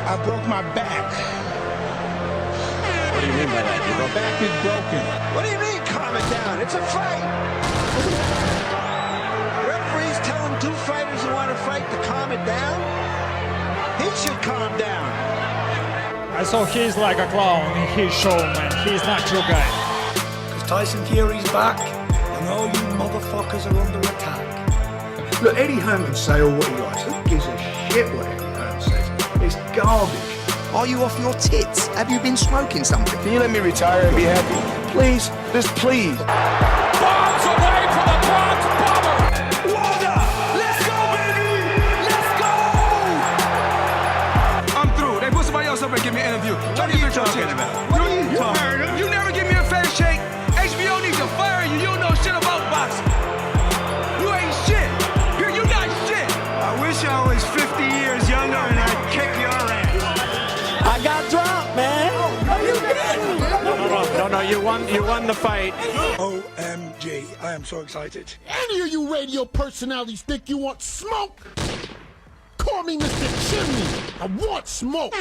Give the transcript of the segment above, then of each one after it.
I broke my back. What do you mean by that? My back is broken. What do you mean, calm it down? It's a fight. Referees telling two fighters who want to fight to calm it down? He should calm down. So he's like a clown in his show, man. He's not your guy. Because Tyson Fury's back, and all you motherfuckers are under attack. Look, Eddie Hearn can say all what he likes. Who gives a shit what Eddie Hearn says? It's garbage. Are you off your tits? Have you been smoking something? Can you let me retire and be happy? Please, just please. Bombs away from the Bronx Bomber! Wanda! Let's go, baby! Let's go! I'm through. They put somebody else up and give me an interview. What are you talking about? What are you talking about? You never give me a fair shake. HBO needs to fire you. You don't know shit about boxing. You ain't shit. You not shit. I wish I was 50 years younger and I'd kick your ass. I got dropped, man. Are you kidding? No, you won the fight. OMG, I am so excited. Any of you radio personalities think you want smoke? Call me Mr. Chimney. I want smoke.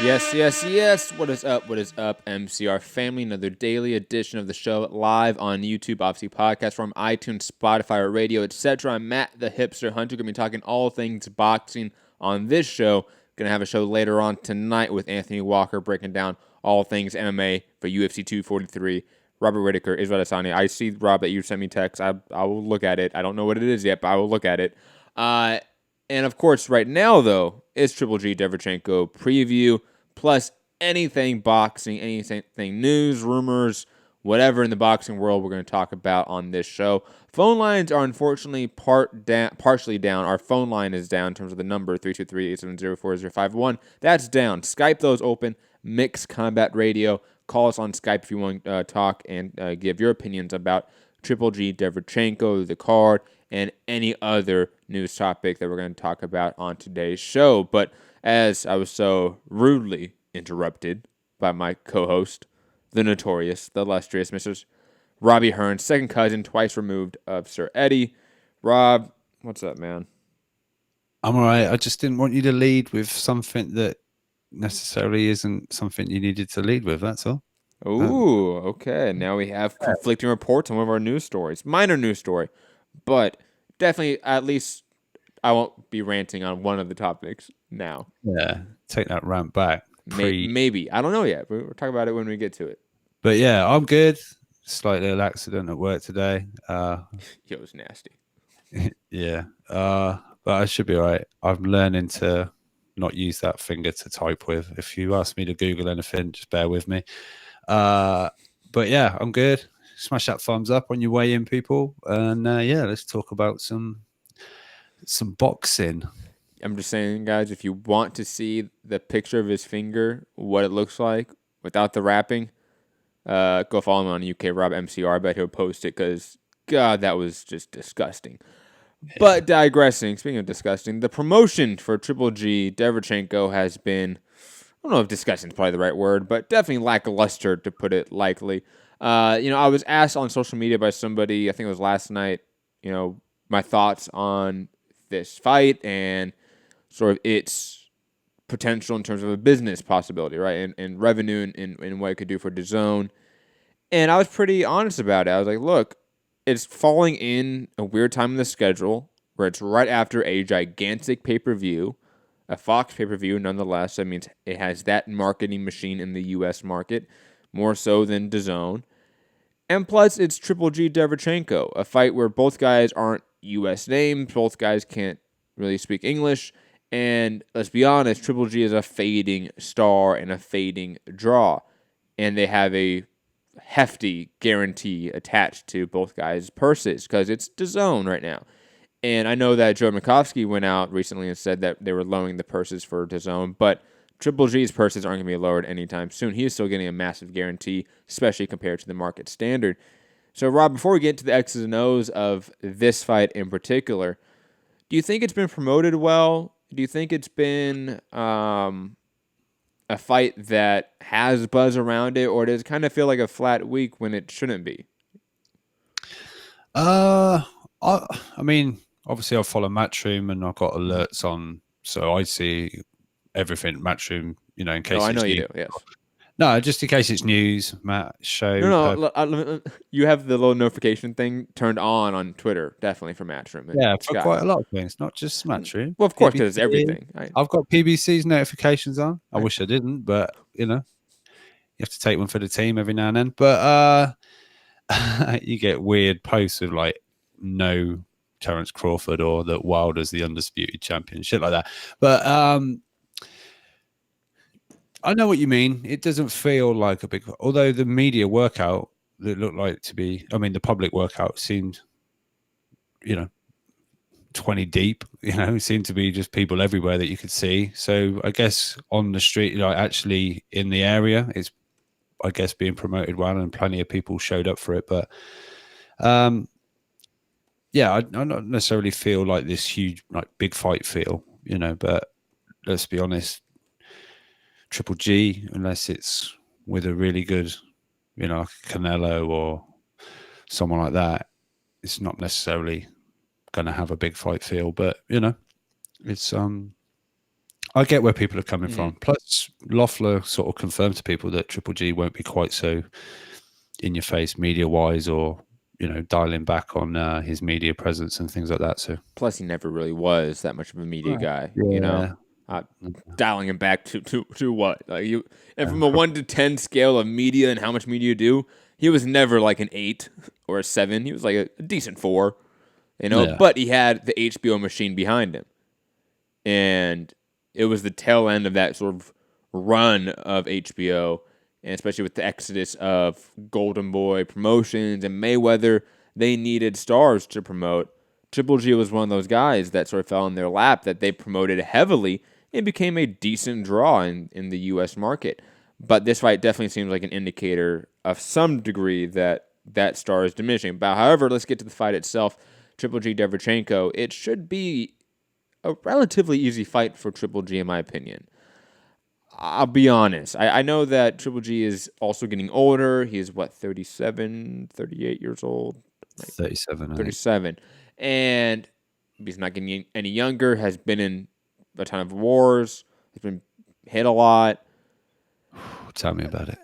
Yes. What is up, MCR family? Another daily edition of the show live on YouTube, obviously podcast from iTunes, Spotify, radio, etc. I'm Matt, the Hipster Hunter. Going to be talking all things boxing on this show. Going to have a show later on tonight with Anthony Walker breaking down all things MMA for UFC 243. Robert Whitaker, Israel Adesanya. I see, Rob, that you sent me text. I will look at it. I don't know what it is yet, but I will look at it. And, of course, right now, though, it's Triple G-Derevyanchenko preview, plus anything boxing, anything news, rumors, whatever in the boxing world we're going to talk about on this show. Phone lines are unfortunately partially down. Our phone line is down in terms of the number, 323-870-4051. That's down. Skype, though, is open. Mixed Combat Radio. Call us on Skype if you want to talk and give your opinions about Triple G-Derevyanchenko, the card, and any other news topic that we're going to talk about on today's show. But as I was so rudely interrupted by my co-host, the notorious, the illustrious Mr. Robbie Hearn, second cousin, twice removed of Sir Eddie. Rob, what's up, man? I'm all right. I just didn't want you to lead with something that necessarily isn't something you needed to lead with, that's all. Ooh, okay. Now we have conflicting reports on one of our news stories. Minor news story, but definitely at least I won't be ranting on one of the topics now. Yeah, take that rant back. Maybe. I don't know yet. We'll talk about it when we get to it. But yeah, I'm good. Slight little accident at work today. It was nasty. Yeah. But I should be all right. I'm learning to not use that finger to type with. If you ask me to Google anything, just bear with me. But yeah, I'm good. Smash that thumbs up on your way in, people. And yeah, let's talk about some boxing. I'm just saying, guys, if you want to see the picture of his finger, what it looks like without the wrapping, go follow him on UK Rob MCR. I bet he'll post it because, God, that was just disgusting. Yeah. But digressing, speaking of disgusting, the promotion for Triple G-Derevyanchenko has been, I don't know if disgusting is probably the right word, but definitely lackluster, to put it lightly. I was asked on social media by somebody, I think it was last night, my thoughts on this fight and sort of its potential in terms of a business possibility, right? And revenue and what it could do for DAZN. And I was pretty honest about it. I was like, look, it's falling in a weird time in the schedule where it's right after a gigantic pay-per-view, a Fox pay-per-view nonetheless. That means it has that marketing machine in the U.S. market, more so than DAZN. And plus, it's Triple G-Derevyanchenko, a fight where both guys aren't U.S. names, both guys can't really speak English, and let's be honest, Triple G is a fading star and a fading draw, and they have a hefty guarantee attached to both guys' purses because it's DAZN right now. And I know that Joe Mikowski went out recently and said that they were lowering the purses for DAZN, but Triple G's purses aren't going to be lowered anytime soon. He is still getting a massive guarantee, especially compared to the market standard. So, Rob, before we get to the X's and O's of this fight in particular, do you think it's been promoted well? Do you think it's been a fight that has buzz around it, or does it kind of feel like a flat week when it shouldn't be? I mean, obviously I follow Matchroom and I've got alerts on, so I see everything Matchroom, in case. Oh, I know it's you news. do. Yes. No, just in case it's news, Matt. Show. No. You have the little notification thing turned on Twitter, definitely for Matchroom. Yeah, for quite a lot of things, not just Matchroom. Well, of course, because it's everything. I've got PBC's notifications on. I wish I didn't, but you have to take one for the team every now and then. But you get weird posts of like no Terence Crawford or that Wilder's the undisputed champion, shit like that. But I know what you mean. It doesn't feel like a big, although the media workout that looked like to be, the public workout seemed, 20 deep, seemed to be just people everywhere that you could see. So I guess on the street, actually in the area, it's, I guess, being promoted well and plenty of people showed up for it. But yeah, I don't necessarily feel like this huge, like big fight feel, but let's be honest, Triple G, unless it's with a really good, Canelo or someone like that, it's not necessarily going to have a big fight feel. But it's I get where people are coming from. Plus, Loeffler sort of confirmed to people that Triple G won't be quite so in your face media wise, or dialing back on his media presence and things like that. So plus, he never really was that much of a media guy. Yeah. Dialing him back to what? Like and from a 1 to 10 scale of media and how much media you do, he was never like an 8 or a 7. He was like a decent 4, But he had the HBO machine behind him, and it was the tail end of that sort of run of HBO, and especially with the exodus of Golden Boy Promotions and Mayweather, they needed stars to promote. Triple G was one of those guys that sort of fell in their lap that they promoted heavily and became a decent draw in the U.S. market. But this fight definitely seems like an indicator of some degree that star is diminishing. But however, let's get to the fight itself. Triple G-Derevyanchenko, it should be a relatively easy fight for Triple G, in my opinion. I'll be honest. I know that Triple G is also getting older. He is, 37, 38 years old? 37. 37. And he's not getting any younger, has been in a ton of wars, has been hit a lot. Tell me about it.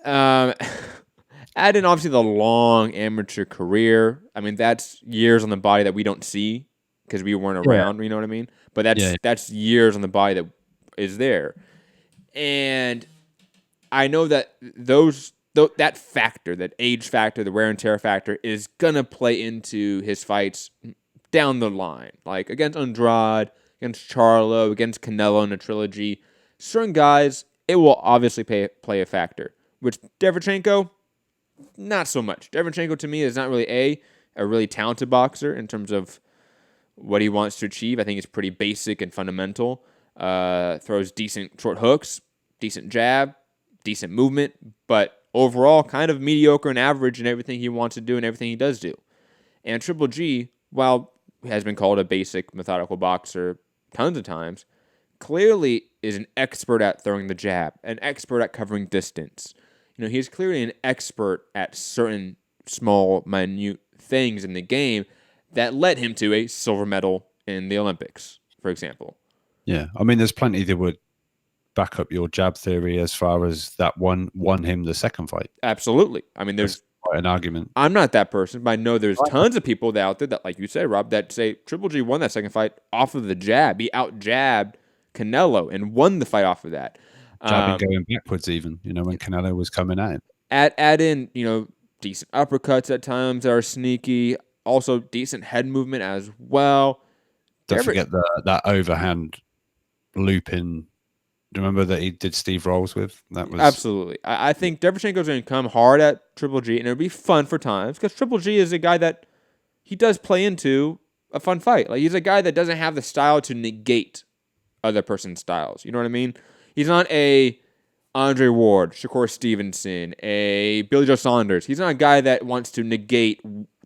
Add in, obviously, the long amateur career. That's years on the body that we don't see because we weren't around, you know what I mean? But that's years on the body that is there. And I know that that factor, that age factor, the wear and tear factor, is going to play into his fights down the line. Like against Andrade, against Charlo, against Canelo in a trilogy. Certain guys, it will obviously play a factor. Which Derevyanchenko, not so much. Derevyanchenko, to me, is not really a really talented boxer in terms of what he wants to achieve. I think it's pretty basic and fundamental. Throws decent short hooks, decent jab, decent movement, but overall kind of mediocre and average in everything he wants to do and everything he does do. And Triple G, while he has been called a basic, methodical boxer tons of times, clearly is an expert at throwing the jab, an expert at covering distance. He's clearly an expert at certain small, minute things in the game that led him to a silver medal in the Olympics, for example. Yeah, there's plenty that would back up your jab theory as far as that won him the second fight. Absolutely. There's quite an argument. I'm not that person, but I know there's tons of people out there that, like you said, Rob, that say Triple G won that second fight off of the jab. He out-jabbed Canelo and won the fight off of that. Jabbing going backwards even, when Canelo was coming at him. Add in, decent uppercuts at times that are sneaky. Also, decent head movement as well. Don't forget that overhand looping. Do you remember that he did Steve Rolls with? That was absolutely. I think Derevyanchenko's going to come hard at Triple G, and it'll be fun for times because Triple G is a guy that he does play into a fun fight. Like he's a guy that doesn't have the style to negate other person's styles. You know what I mean? He's not a Andre Ward, Shakur Stevenson, a Billy Joe Saunders. He's not a guy that wants to negate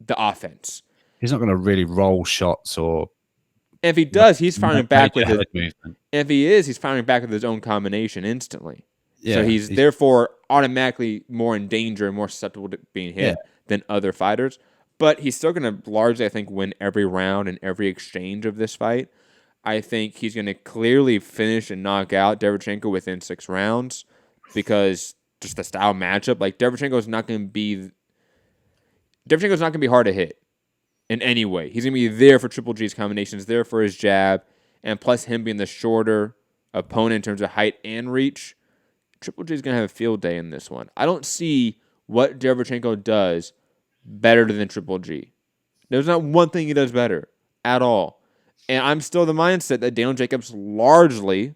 the offense. He's not going to really roll shots or. If he does, he's firing back with his movement. If he is, he's firing back with his own combination instantly. Yeah, so he's therefore automatically more in danger and more susceptible to being hit than other fighters. But he's still going to largely, I think, win every round and every exchange of this fight. I think he's going to clearly finish and knock out Derevyanchenko within 6 rounds because just the style matchup. Like Derevyanchenko's not going to be hard to hit in any way. He's going to be there for Triple G's combinations, there for his jab, and plus him being the shorter opponent in terms of height and reach. Triple G is going to have a field day in this one. I don't see what Derevyanchenko does better than Triple G. There's not one thing he does better at all. And I'm still the mindset that Daniel Jacobs largely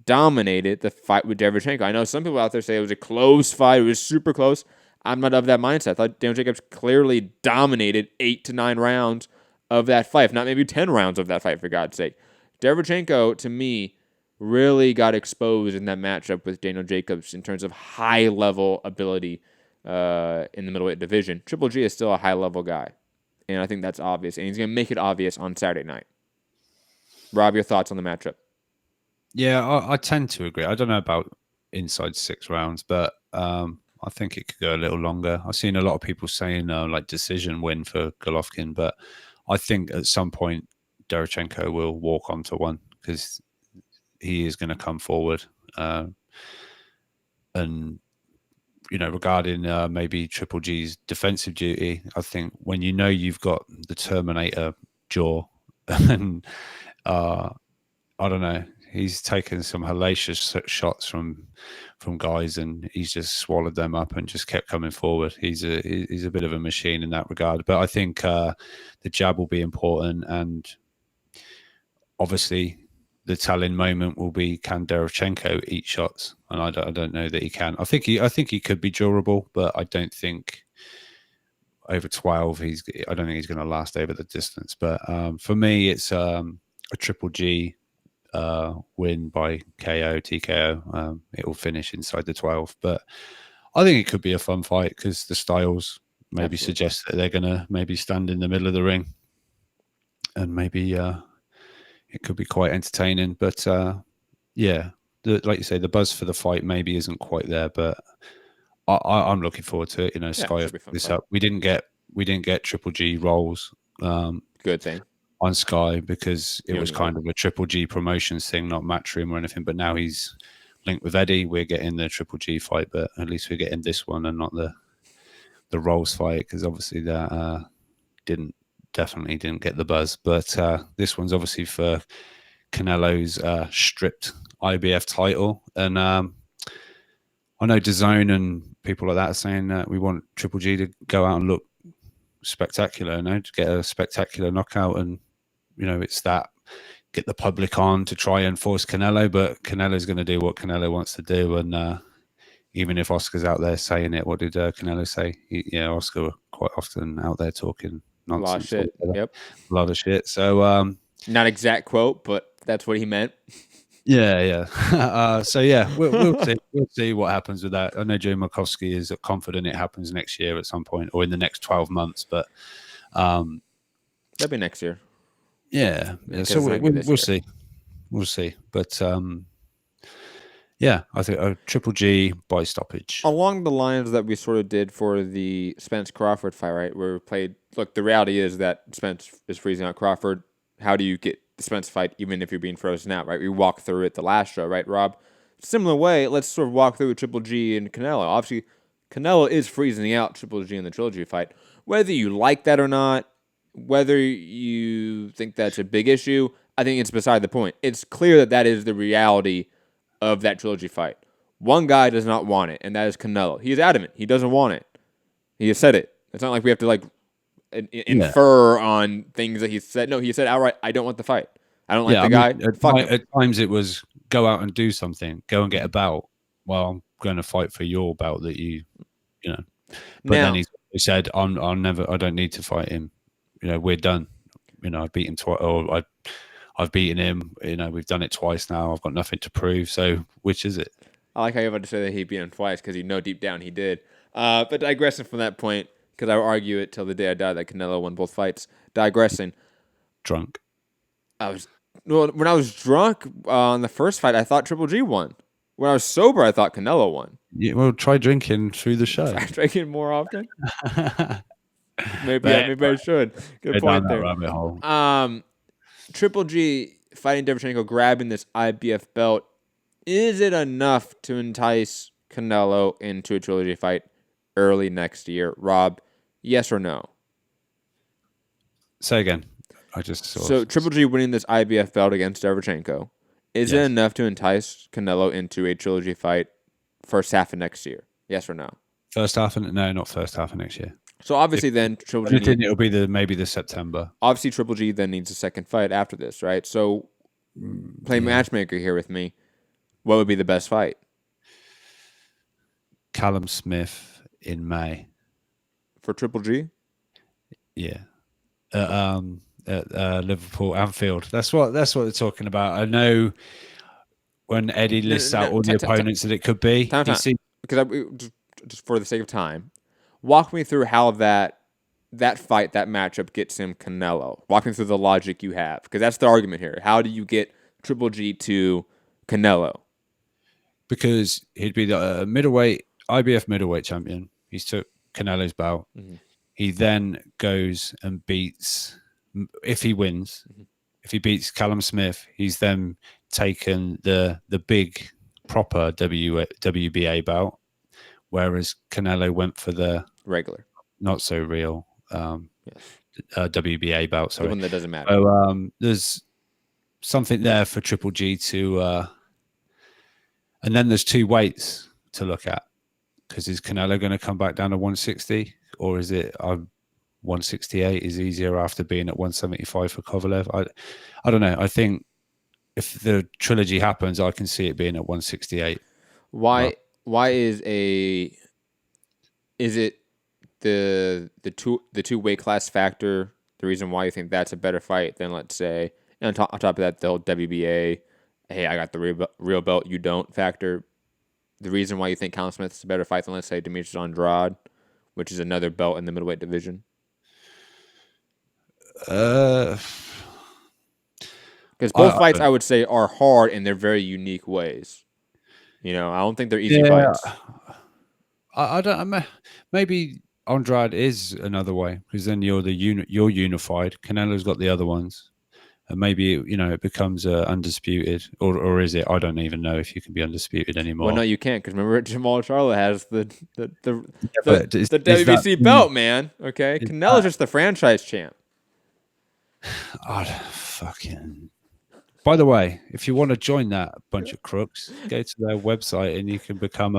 dominated the fight with Derevyanchenko. I know some people out there say it was a close fight. It was super close. I'm not of that mindset. I thought Daniel Jacobs clearly dominated 8 to 9 rounds of that fight, if not maybe 10 rounds of that fight, for God's sake. Derevyanchenko, to me, really got exposed in that matchup with Daniel Jacobs in terms of high-level ability in the middleweight division. Triple G is still a high-level guy, and I think that's obvious, and he's going to make it obvious on Saturday night. Rob, your thoughts on the matchup? Yeah, I tend to agree. I don't know about inside 6 rounds, but I think it could go a little longer. I've seen a lot of people saying like decision win for Golovkin, but I think at some point Derevyanchenko will walk onto one because he is going to come forward. And, regarding maybe Triple G's defensive duty, I think when you know you've got the Terminator jaw and I don't know, he's taken some hellacious shots from guys and he's just swallowed them up and just kept coming forward. He's a bit of a machine in that regard. But I think the jab will be important, and obviously the telling moment will be, can Derevyanchenko eat shots? And I don't know that he can. I think he could be durable, but I don't think over 12 I don't think he's going to last over the distance. But for me, it's a Triple G win by KO, TKO. It will finish inside the 12. But I think it could be a fun fight because the styles maybe suggest that they're going to maybe stand in the middle of the ring, and maybe it could be quite entertaining. But yeah, like you say, the buzz for the fight maybe isn't quite there, but I'm looking forward to it. Sky this up. We didn't get Triple G rolls. Good thing. On Sky because it was kind of a Triple G promotions thing, not Matchroom or anything. But now he's linked with Eddie. We're getting the Triple G fight, but at least we're getting this one and not the Rolls fight, because obviously that definitely didn't get the buzz. But this one's obviously for Canelo's stripped IBF title, and I know DAZN and people like that are saying that we want Triple G to go out and look spectacular, to get a spectacular knockout, and it's that, get the public on to try and force Canelo, but Canelo's going to do what Canelo wants to do. And even if Oscar's out there saying it, what did Canelo say? Oscar quite often out there talking nonsense. A lot of shit. Yep. A lot of shit. So not exact quote, but that's what he meant. Yeah. So yeah, we'll see. We'll see what happens with that. I know Joe Markowski is confident it happens next year at some point, or in the next 12 months. But that'll be next year. Yeah. So we'll see. We'll see. But yeah, I think a Triple G by stoppage. Along the lines that we sort of did for the Spence Crawford fight, right? Where we played. Look, the reality is that Spence is freezing out Crawford. How do you get the Spence fight even if you're being frozen out, right? We walked through it the last show, right, Rob? Similar way, let's sort of walk through Triple G and Canelo. Obviously, Canelo is freezing out Triple G in the trilogy fight. Whether you like that or not, whether you think that's a big issue, I think it's beside the point. It's clear that is the reality of that trilogy fight. One guy does not want it, and that is Canelo. He is adamant. He doesn't want it. He has said it. It's not like we have to infer on things that he said. No, he said outright, I don't want the fight. I don't like the guy. At times it was go out and do something. Go and get a belt. Well, I'm going to fight for your belt that you know. But then he said, I don't need to fight him. We're done. I beat him twice, or I've beaten him. We've done it twice now. I've got nothing to prove. So which is it? I like how you're about to say that he beat him twice because deep down he did. But digressing from that point, because I will argue it till the day I die that Canelo won both fights. Digressing. Drunk. When I was drunk on the first fight, I thought Triple G won. When I was sober, I thought Canelo won. Yeah, well, try drinking through the show. Try drinking more often. maybe I should. Good point there. Rabbit hole. Triple G fighting Derevyanchenko, grabbing this IBF belt, is it enough to entice Canelo into a trilogy fight early next year? Rob, yes or no? Say again. I just saw. Triple G winning this IBF belt against Derevyanchenko, is it enough to entice Canelo into a trilogy fight first half of next year? Yes or no? First half of no, not first half of next year. So obviously, then Triple G. It'll be maybe the September. Obviously, Triple G then needs a second fight after this, right? So, play matchmaker here with me. What would be the best fight? Callum Smith in May for Triple G. Yeah, at Liverpool Anfield. That's what they're talking about. I know when Eddie lists out all the opponents that it could be. Because just for the sake of time, walk me through how that fight, that matchup gets him Canelo. Walk me through the logic you have, because that's the argument here. How do you get Triple G to Canelo? Because he'd be the middleweight IBF middleweight champion. He's took Canelo's belt. Mm-hmm. He then goes and beats, if he wins, if he beats Callum Smith, he's then taken the big proper WBA belt, whereas Canelo went for the regular, not so real WBA belt. Sorry, the one that doesn't matter. So there's something there for Triple G to, and then there's two weights to look at. Because is Canelo going to come back down to 160, or is it 168 is easier after being at 175 for Kovalev? I don't know. I think if the trilogy happens, I can see it being at 168. Why is it the two weight class factor the reason why you think that's a better fight than, let's say, and on top of that, the whole WBA, hey, I got the real belt, you don't factor? The reason why you think Callum Smith is a better fight than, let's say, Demetrius Andrade, which is another belt in the middleweight division? Because both fights, I would say, are hard in their very unique ways. I don't think they're easy fights. I don't. Maybe Andrade is another way, because then you're unified. Canelo's got the other ones. And maybe, it becomes undisputed. Or is it? I don't even know if you can be undisputed anymore. Well, no, you can't, because remember, Jamal Charlo has the WBC belt, man. Okay? Canelo's just the franchise champ. Oh, fucking... By the way, if you want to join that bunch of crooks, go to their website and you can become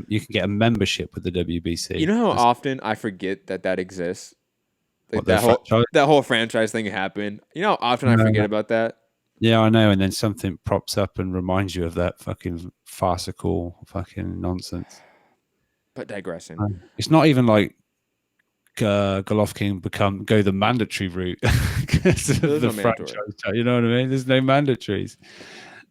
you can get a membership with the WBC. You know how often I forget that exists? Like that whole franchise thing happened. You know how often I forget about that? Yeah, I know. And then something props up and reminds you of that fucking farcical fucking nonsense. But digressing. It's not even like Golovkin go the mandatory route. The franchise. You know what I mean? There's no mandatories.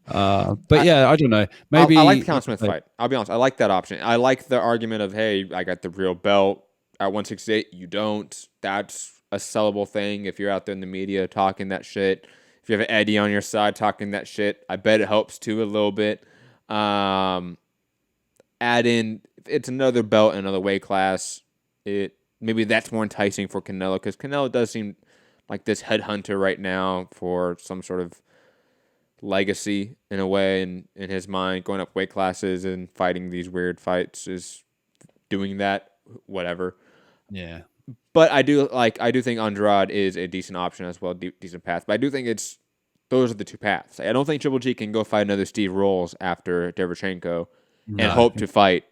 But yeah, I don't know. Maybe I like the Callum Smith fight. I'll be honest. I like that option. I like the argument of, hey, I got the real belt. At 168, you don't. That's a sellable thing if you're out there in the media talking that shit. If you have an Eddie on your side talking that shit, I bet it helps too a little bit. Add in, it's another belt, another weight class. Maybe that's more enticing for Canelo, because Canelo does seem like this headhunter right now for some sort of legacy in a way, in his mind, going up weight classes and fighting these weird fights is doing that, whatever. Yeah, but I do think Andrade is a decent option as well, decent path. But I do think those are the two paths. I don't think Triple G can go fight another Steve Rolls after Derevyanchenko and hope to fight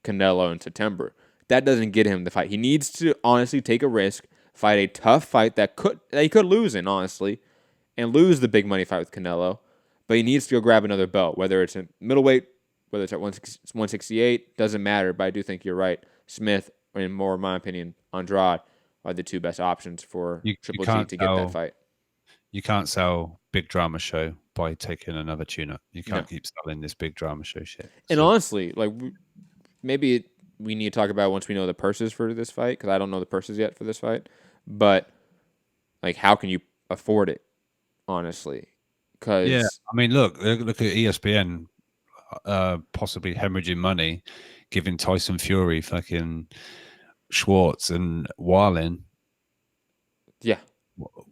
Canelo in September. That doesn't get him the fight. He needs to honestly take a risk, fight a tough fight that he could lose in, honestly, and lose the big money fight with Canelo. But he needs to go grab another belt, whether it's in middleweight, whether it's at 168, doesn't matter. But I do think you're right. Smith, in my opinion, Andrade are the two best options for Triple G to get that fight. You can't sell big drama show by taking another tune-up. You can't keep selling this big drama show shit. And honestly, maybe we need to talk about once we know the purses for this fight, because I don't know the purses yet for this fight. But how can you afford it, honestly? Because I mean, look at ESPN possibly hemorrhaging money, giving Tyson Fury fucking Schwartz and Wallin,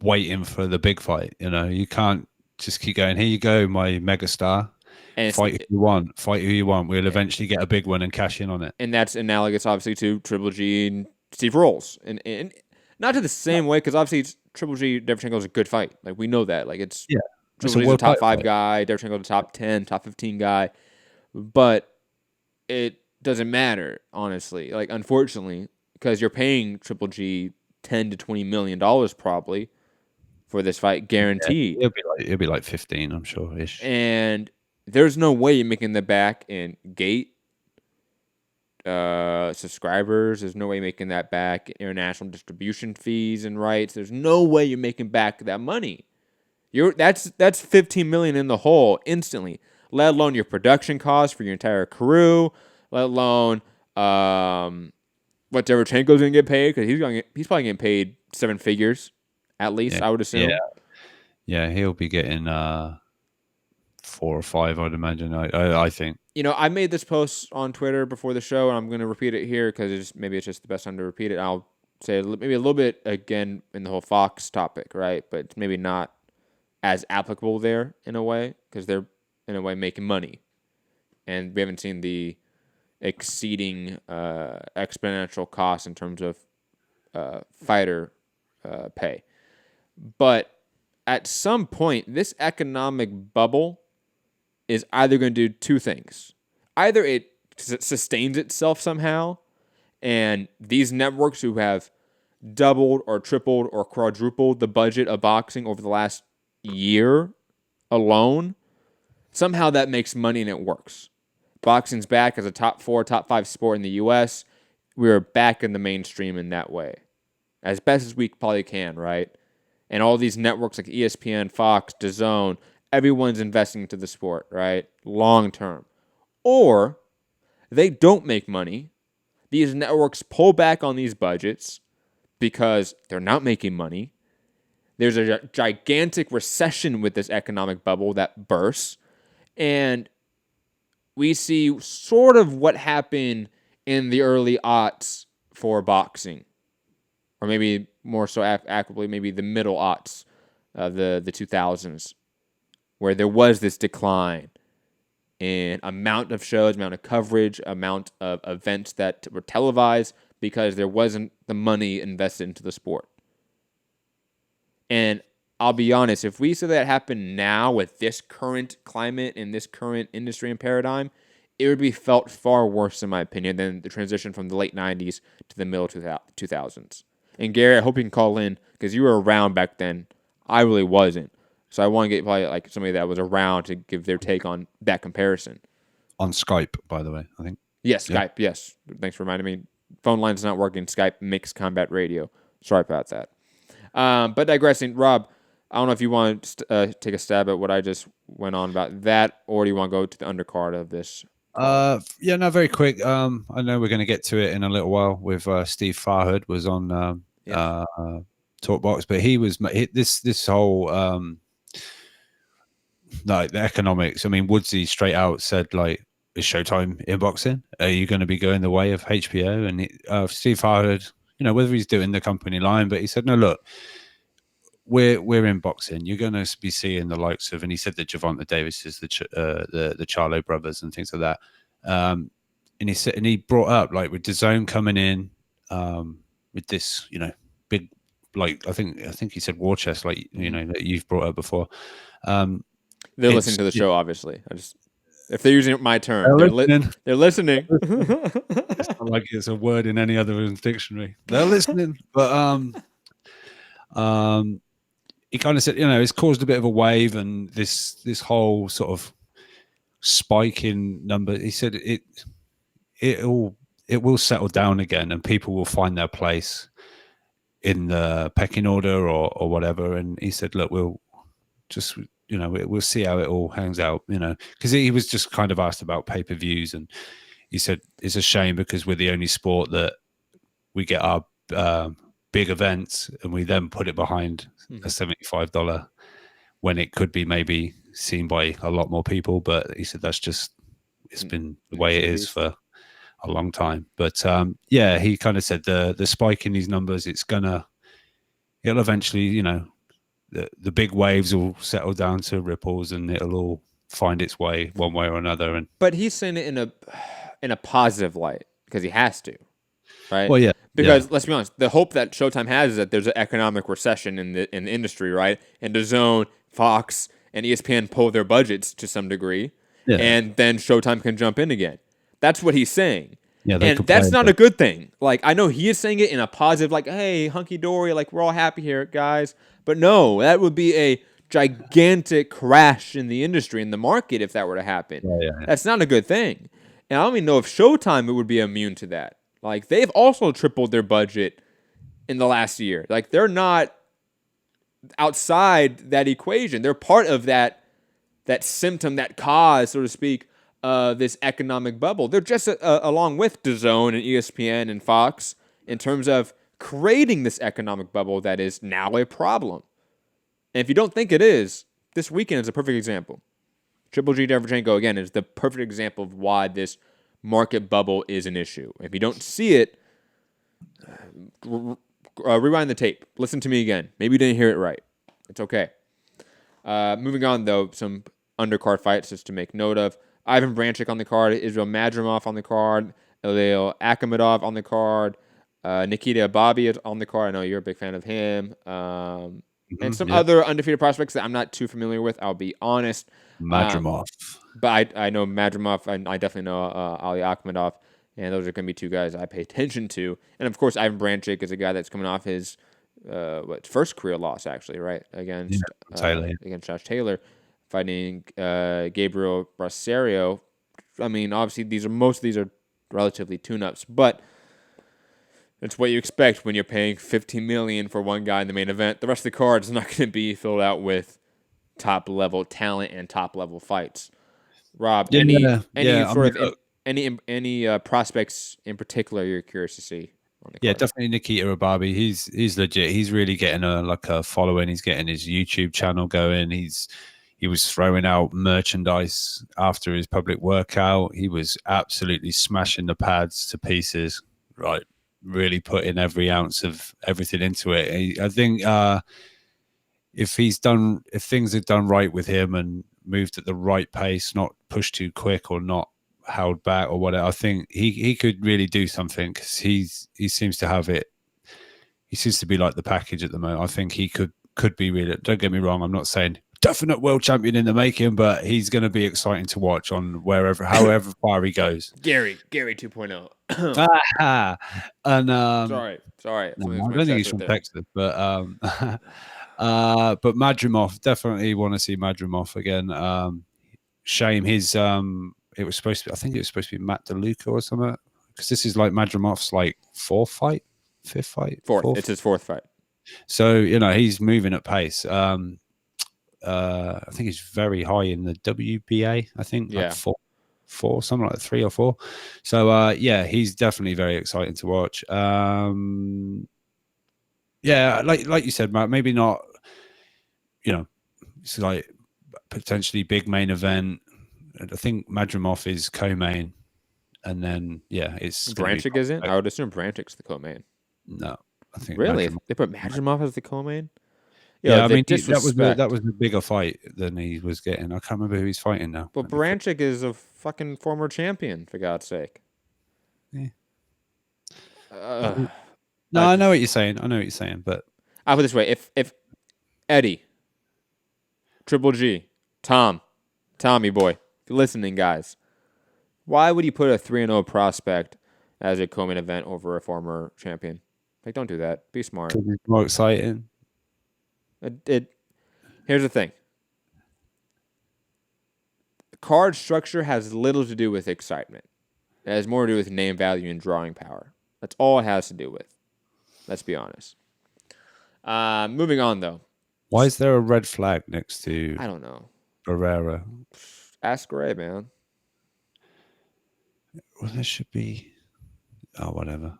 waiting for the big fight. You can't just keep going. Here you go, my megastar. And fight who you want. Fight who you want. We'll eventually get a big one and cash in on it. And that's analogous, obviously, to Triple G and Steve Rolls, and not to the same way, because obviously Triple G-Derevyanchenko is a good fight. Like, we know that. Like, it's Triple G's a top 5 guy, Derevyanchenko the top 10, top 15 guy, but it doesn't matter, honestly. Like, unfortunately, because you're paying Triple G $10 to $20 million probably for this fight, guaranteed. Yeah, it'll be like 15, I'm sure, ish. And there's no way you're making that back in gate subscribers. There's no way you're making that back international distribution fees and rights. There's no way you're making back that money. That's $15 million in the hole instantly. Let alone your production costs for your entire crew. Let alone what Derevyanchenko's gonna get paid, because he's probably getting paid 7 figures at least. I would assume. Yeah, he'll be getting 4 or 5, I'd imagine. I think. I made this post on Twitter before the show, and I'm going to repeat it here because maybe it's just the best time to repeat it. I'll say maybe a little bit again in the whole Fox topic, right? But it's maybe not as applicable there in a way, because they're in a way making money, and we haven't seen the exceeding exponential cost in terms of fighter pay. But at some point, this economic bubble is either going to do 2 things. Either it sustains itself somehow, and these networks who have doubled or tripled or quadrupled the budget of boxing over the last year alone, somehow that makes money and it works. Boxing's back as a top 4, top 5 sport in the U.S. We're back in the mainstream in that way, as best as we probably can, right? And all these networks like ESPN, Fox, DAZN, everyone's investing into the sport, right? Long term. Or they don't make money. These networks pull back on these budgets because they're not making money. There's a gigantic recession with this economic bubble that bursts. And we see sort of what happened in the early aughts for boxing. Or maybe more so accurately, maybe the middle aughts, the 2000s. Where there was this decline in amount of shows, amount of coverage, amount of events that were televised, because there wasn't the money invested into the sport. And I'll be honest, if we saw that happen now with this current climate and this current industry and paradigm, it would be felt far worse, in my opinion, than the transition from the late 90s to the middle 2000s. And Gary, I hope you can call in, because you were around back then. I really wasn't. So I want to get probably like somebody that was around to give their take on that comparison. On Skype, by the way, I think. Yes, Skype, yes. Thanks for reminding me. Phone line's not working. Skype makes combat radio. Sorry about that. But digressing, Rob, I don't know if you want to take a stab at what I just went on about that, or do you want to go to the undercard of this? Yeah, no, very quick. I know we're going to get to it in a little while with Steve Farhood was on Talkbox, but he was this whole like the economics. I mean, Woodsy straight out said, like, is Showtime in boxing? Are you going to be going the way of HBO? And Steve Farhood, whether he's doing the company line, but he said, no, look, we're in boxing. You're going to be seeing the likes of, and he said the Gervonta Davises, the Charlo brothers, and things like that. And he said, and he brought up, like, with DAZN coming in with this, big, like, I think he said war chest, like, that you've brought up before. They're listening to the show, obviously. If they're using my term, they're listening. It's not like it's a word in any other dictionary. They're listening. But he kind of said, it's caused a bit of a wave, and this whole sort of spike in number. He said it will settle down again, and people will find their place in the pecking order or whatever. And he said, look, we'll just we'll see how it all hangs out, because he was just kind of asked about pay-per-views, and he said it's a shame because we're the only sport that we get our big events and we then put it behind a $75 when it could be maybe seen by a lot more people. But he said that's just, it's been the way it is for a long time. But he kind of said the spike in these numbers, it'll eventually, the big waves will settle down to ripples, and it'll all find its way one way or another. And but he's saying it in a positive light because he has to, right? Well, yeah, because let's be honest, the hope that Showtime has is that there's an economic recession in the industry, right? And DAZN, Fox, and ESPN pull their budgets to some degree, and then Showtime can jump in again. That's what he's saying. Yeah, and that's not a good thing. Like, I know he is saying it in a positive, like, hey, hunky-dory, like, we're all happy here, guys. But no, that would be a gigantic crash in the industry, in the market, if that were to happen. That's not a good thing. And I don't even know if Showtime would be immune to that. Like, they've also tripled their budget in the last year. Like, they're not outside that equation. They're part of that symptom, that cause, so to speak, this economic bubble. They're just along with DAZN and ESPN and Fox in terms of creating this economic bubble that is now a problem. And if you don't think it is, this weekend is a perfect example. Triple G-Derevyanchenko, again, is the perfect example of why this market bubble is an issue. If you don't see it, rewind the tape. Listen to me again. Maybe you didn't hear it right. It's okay. Moving on, though, some undercard fights just to make note of. Ivan Branchik on the card, Israel Madrimov on the card, Ilya Akhmedov on the card, Nikita Bobby is on the card. I know you're a big fan of him. And some other undefeated prospects that I'm not too familiar with, I'll be honest. Madrimov. But I know Madrimov, and I definitely know Ali Akhmedov, and those are going to be two guys I pay attention to. And, of course, Ivan Branchik is a guy that's coming off his first career loss, actually, right? Against Josh Taylor. Fighting Gabriel Bracerio. I mean, obviously, most of these are relatively tune-ups, but it's what you expect when you're paying $15 million for one guy in the main event. The rest of the card is not going to be filled out with top-level talent and top-level fights. Rob, any prospects in particular you're curious to see on the card? Yeah, definitely Nikita Ababi. He's legit. He's really getting a following. He's getting his YouTube channel going. He was throwing out merchandise after his public workout. He was absolutely smashing the pads to pieces, right? Really putting every ounce of everything into it. I think if things are done right with him and moved at the right pace, not pushed too quick or not held back or whatever, I think he could really do something because he seems to have it. He seems to be like the package at the moment. I think he could be really. Don't get me wrong. I'm not saying definite world champion in the making, but he's going to be exciting to watch on however far he goes. Gary 2.0. And sorry. I don't think he's from Texas, but Madrimov, definitely want to see Madrimov again. Shame his it was supposed to be, I think it was supposed to be Matt DeLuca or something, because this is like Madrimov's like fifth fight. It's his fourth fight. So he's moving at pace. I think he's very high in the WBA. I think like four, something like 3 or 4. So he's definitely very exciting to watch. Like you said, Matt, maybe not. It's like potentially big main event. I think Madrimov is co-main, and then it's Branchik is in. I would assume Branchik's the co-main. No, I think really they put Madrimov as the co-main. Yeah, I mean that was a bigger fight than he was getting. I can't remember who he's fighting now. But Branchik is a fucking former champion, for God's sake. Yeah. I know what you're saying. But I'll put it this way: if Eddie, Triple G, Tommy boy, if you're listening, guys, why would you put a 3-0 prospect as a co-main event over a former champion? Like, don't do that. Be smart. Because it's more exciting. Here's the thing. Card structure has little to do with excitement. It has more to do with name value and drawing power. That's all it has to do with. Let's be honest. Moving on, though. Why is there a red flag next to... I don't know. Barrera? Ask Ray, man. Well, there should be... Oh, whatever.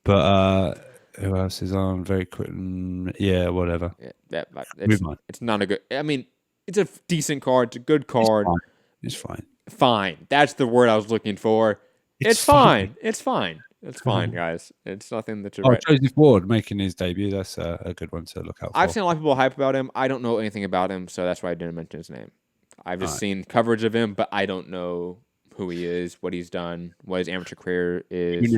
But... who else is on? Very quick. Yeah, whatever. Yeah, it's not a good... I mean, it's a decent card. It's a good card. It's fine. Fine. That's the word I was looking for. It's fine. It's fine. It's fine, guys. It's nothing that you're Oh, right. Joseph Ward making his debut. That's a good one to look out for. I've seen a lot of people hype about him. I don't know anything about him, so that's why I didn't mention his name. I've just seen coverage of him, but I don't know who he is, what he's done, what his amateur career is,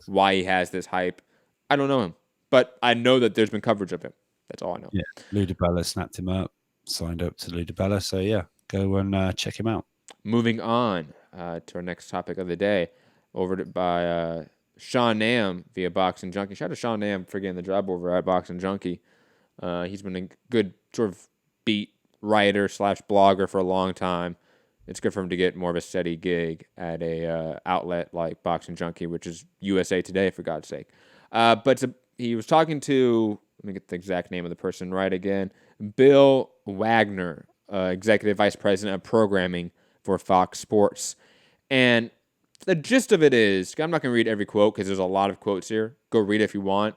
why he has this hype. I don't know him, but I know that there's been coverage of him. That's all I know. Yeah, Ludabella snapped him up, signed up to Ludabella. So yeah, go and check him out. Moving on to our next topic of the day, by Sean Nam via Boxing Junkie. Shout out to Sean Nam for getting the job over at Boxing Junkie. He's been a good sort of beat writer / blogger for a long time. It's good for him to get more of a steady gig at a outlet like Boxing Junkie, which is USA Today, for God's sake. He was talking to, let me get the exact name of the person right again, Bill Wagner, Executive Vice President of Programming for Fox Sports. And the gist of it is, I'm not going to read every quote because there's a lot of quotes here. Go read it if you want.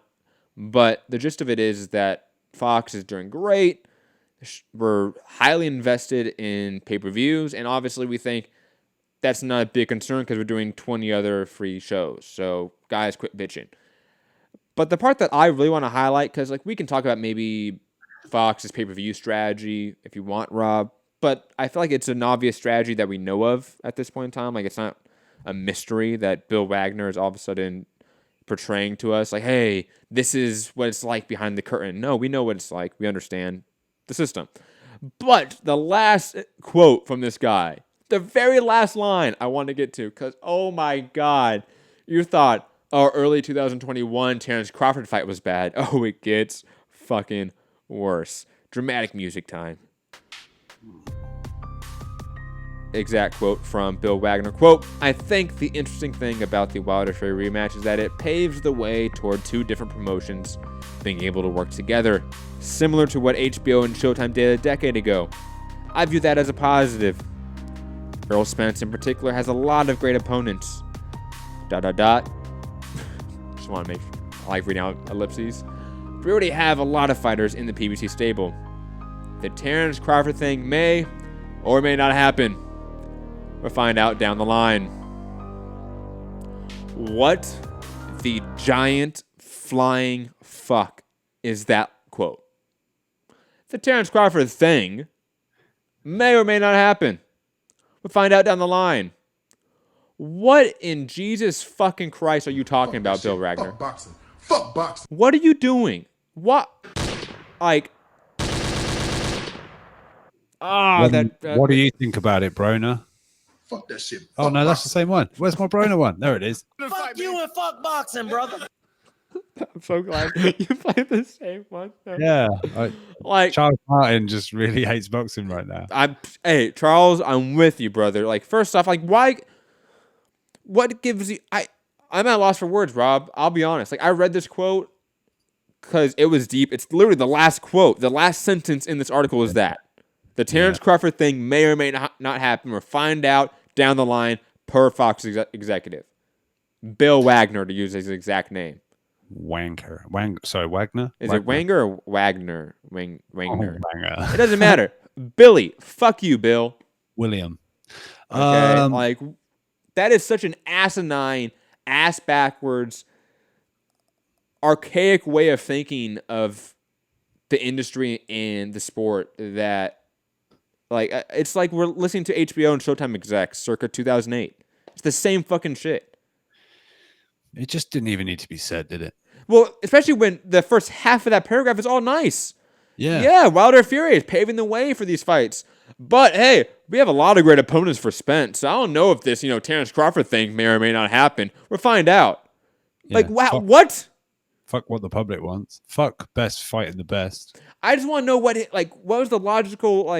But the gist of it is that Fox is doing great. We're highly invested in pay-per-views, and obviously we think that's not a big concern because we're doing 20 other free shows. So guys, quit bitching. But the part that I really want to highlight, because we can talk about maybe Fox's pay-per-view strategy if you want, Rob, but I feel like it's an obvious strategy that we know of at this point in time. It's not a mystery that Bill Wagner is all of a sudden portraying to us. Hey, this is what it's like behind the curtain. No, we know what it's like. We understand the system. But the last quote from this guy, the very last line I want to get to, because, oh my God, you thought our early 2021 Terrence Crawford fight was bad. Oh, it gets fucking worse. Dramatic music time. Exact quote from Bill Wagner. Quote, I think the interesting thing about the Wilder Fury rematch is that it paves the way toward two different promotions being able to work together, similar to what HBO and Showtime did a decade ago. I view that as a positive. Earl Spence in particular has a lot of great opponents. ... Just want to make sure. I like reading out ellipses. We already have a lot of fighters in the PBC stable. The Terrence Crawford thing may or may not happen. We'll find out down the line. What the giant flying fuck is that quote? The Terrence Crawford thing may or may not happen. We'll find out down the line. What in Jesus fucking Christ are you talking about, Bill Wagner? Fuck boxing. Fuck boxing. What are you doing? What? What do you think about it, Broner? Fuck that shit. Oh, no, that's the same one. Where's my Broner one? There it is. Fuck you and fuck boxing, brother. I'm so glad you played the same one. Yeah. Charles Martin just really hates boxing right now. Hey, Charles, I'm with you, brother. First off, why? What gives you? I'm at a loss for words, Rob. I'll be honest. I read this quote because it was deep. It's literally the last quote. The last sentence in this article is that the Terrence Crawford thing may or may not happen. We'll find out down the line per Fox executive. Bill Wagner, to use his exact name. Wagner. Is it Wanger or Wagner? Wagner. Wanger. It doesn't matter. Billy, fuck you, Bill. William. Okay, that is such an asinine, ass backwards, archaic way of thinking of the industry and the sport that, it's like we're listening to HBO and Showtime execs circa 2008. It's the same fucking shit. It just didn't even need to be said, did it? Well, especially when the first half of that paragraph is all nice. Yeah. Yeah, Wilder Fury is paving the way for these fights. But, hey, we have a lot of great opponents for Spence. So I don't know if this, Terrence Crawford thing may or may not happen. We'll find out. Yeah, wow, what? Fuck what the public wants. Fuck best fighting the best. I just want to know what was the logical,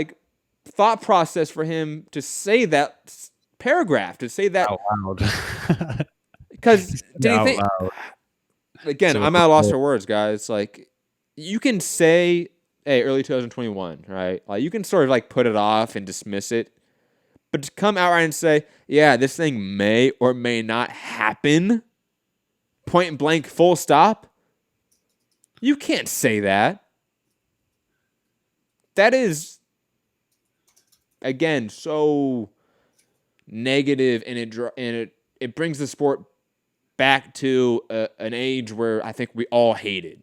thought process for him to say that paragraph, to say that out loud. Because did he think? Again, I'm at a loss for words, guys. You can say, "Hey, early 2021," right? You can sort of put it off and dismiss it, but to come outright and say, "Yeah, this thing may or may not happen," point blank, full stop. You can't say that. That is, again, so negative, and it brings the sport back to an age where I think we all hated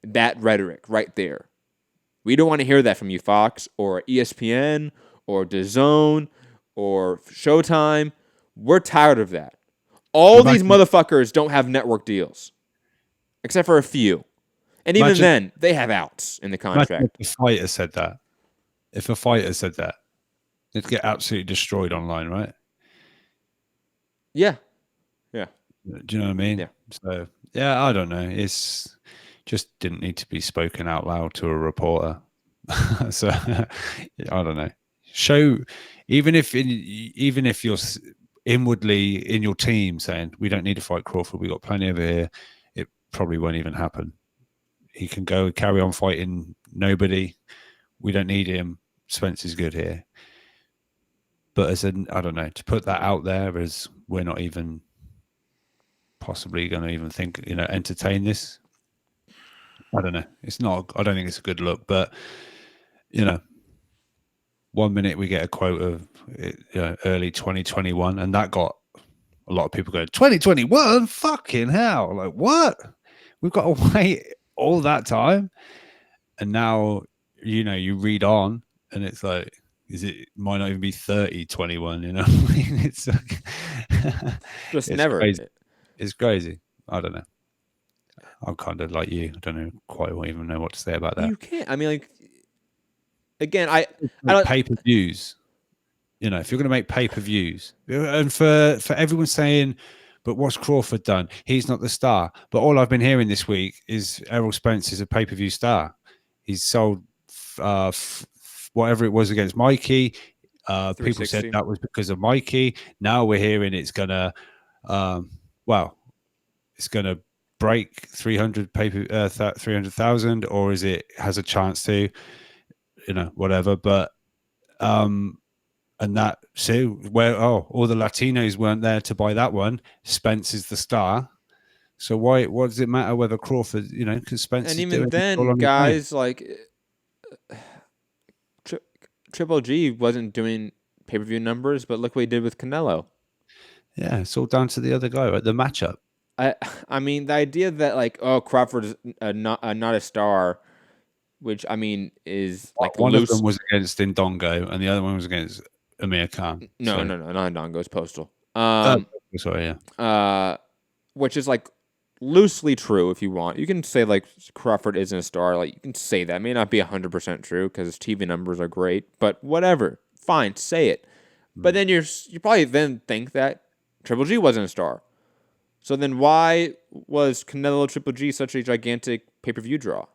that rhetoric right there. We don't want to hear that from you, Fox, or ESPN, or DAZN, or Showtime. We're tired of that. All these motherfuckers don't have network deals, except for a few. And even then, they have outs in the contract. If a fighter said that, it'd get absolutely destroyed online, right? Yeah. Yeah. Do you know what I mean? Yeah. So, yeah, I don't know. It's just didn't need to be spoken out loud to a reporter. So, I don't know. Even if you're inwardly in your team saying we don't need to fight Crawford, we got plenty over here, it probably won't even happen. He can go carry on fighting nobody. We don't need him. Spence is good here. But I don't know, to put that out there as we're not even possibly going to even think, entertain this. I don't know. I don't think it's a good look, but 1 minute we get a quote of early 2021, and that got a lot of people going, 2021? Fucking hell. Like, what? We've got to wait all that time. And now, you read on and it's like, might not even be 3021, you know what I mean? It's like, it's never crazy. It's crazy. I don't know. I'm kind of like you. I don't know quite even know what to say about that. You can't. I mean, like, again, I don't pay-per-views. If you're going to make pay-per-views, and for everyone saying, but what's Crawford done? He's not the star. But all I've been hearing this week is Errol Spence is a pay-per-view star. He's sold whatever it was against Mikey. People said that was because of Mikey. Now we're hearing it's gonna, it's gonna break 300,000, or is it has a chance to, whatever. But and that all the Latinos weren't there to buy that one. Spence is the star. So what does it matter whether Crawford, because Spence and even then, guys, like Triple G wasn't doing pay-per-view numbers, but look what he did with Canelo. Yeah, it's all down to the other guy, right? The matchup. I mean, the idea that Crawford is not a star, which I mean is like one of them was against Indongo and the other one was against Amir Khan. No, not Indongo. It's Postal. Sorry, yeah. Which is like loosely true if you want. You can say like Crawford isn't a star. Like you can say that. It may not be 100% true because his TV numbers are great, but whatever. Fine, say it. But then you probably then think that Triple G wasn't a star. So then why was Canelo Triple G such a gigantic pay-per-view draw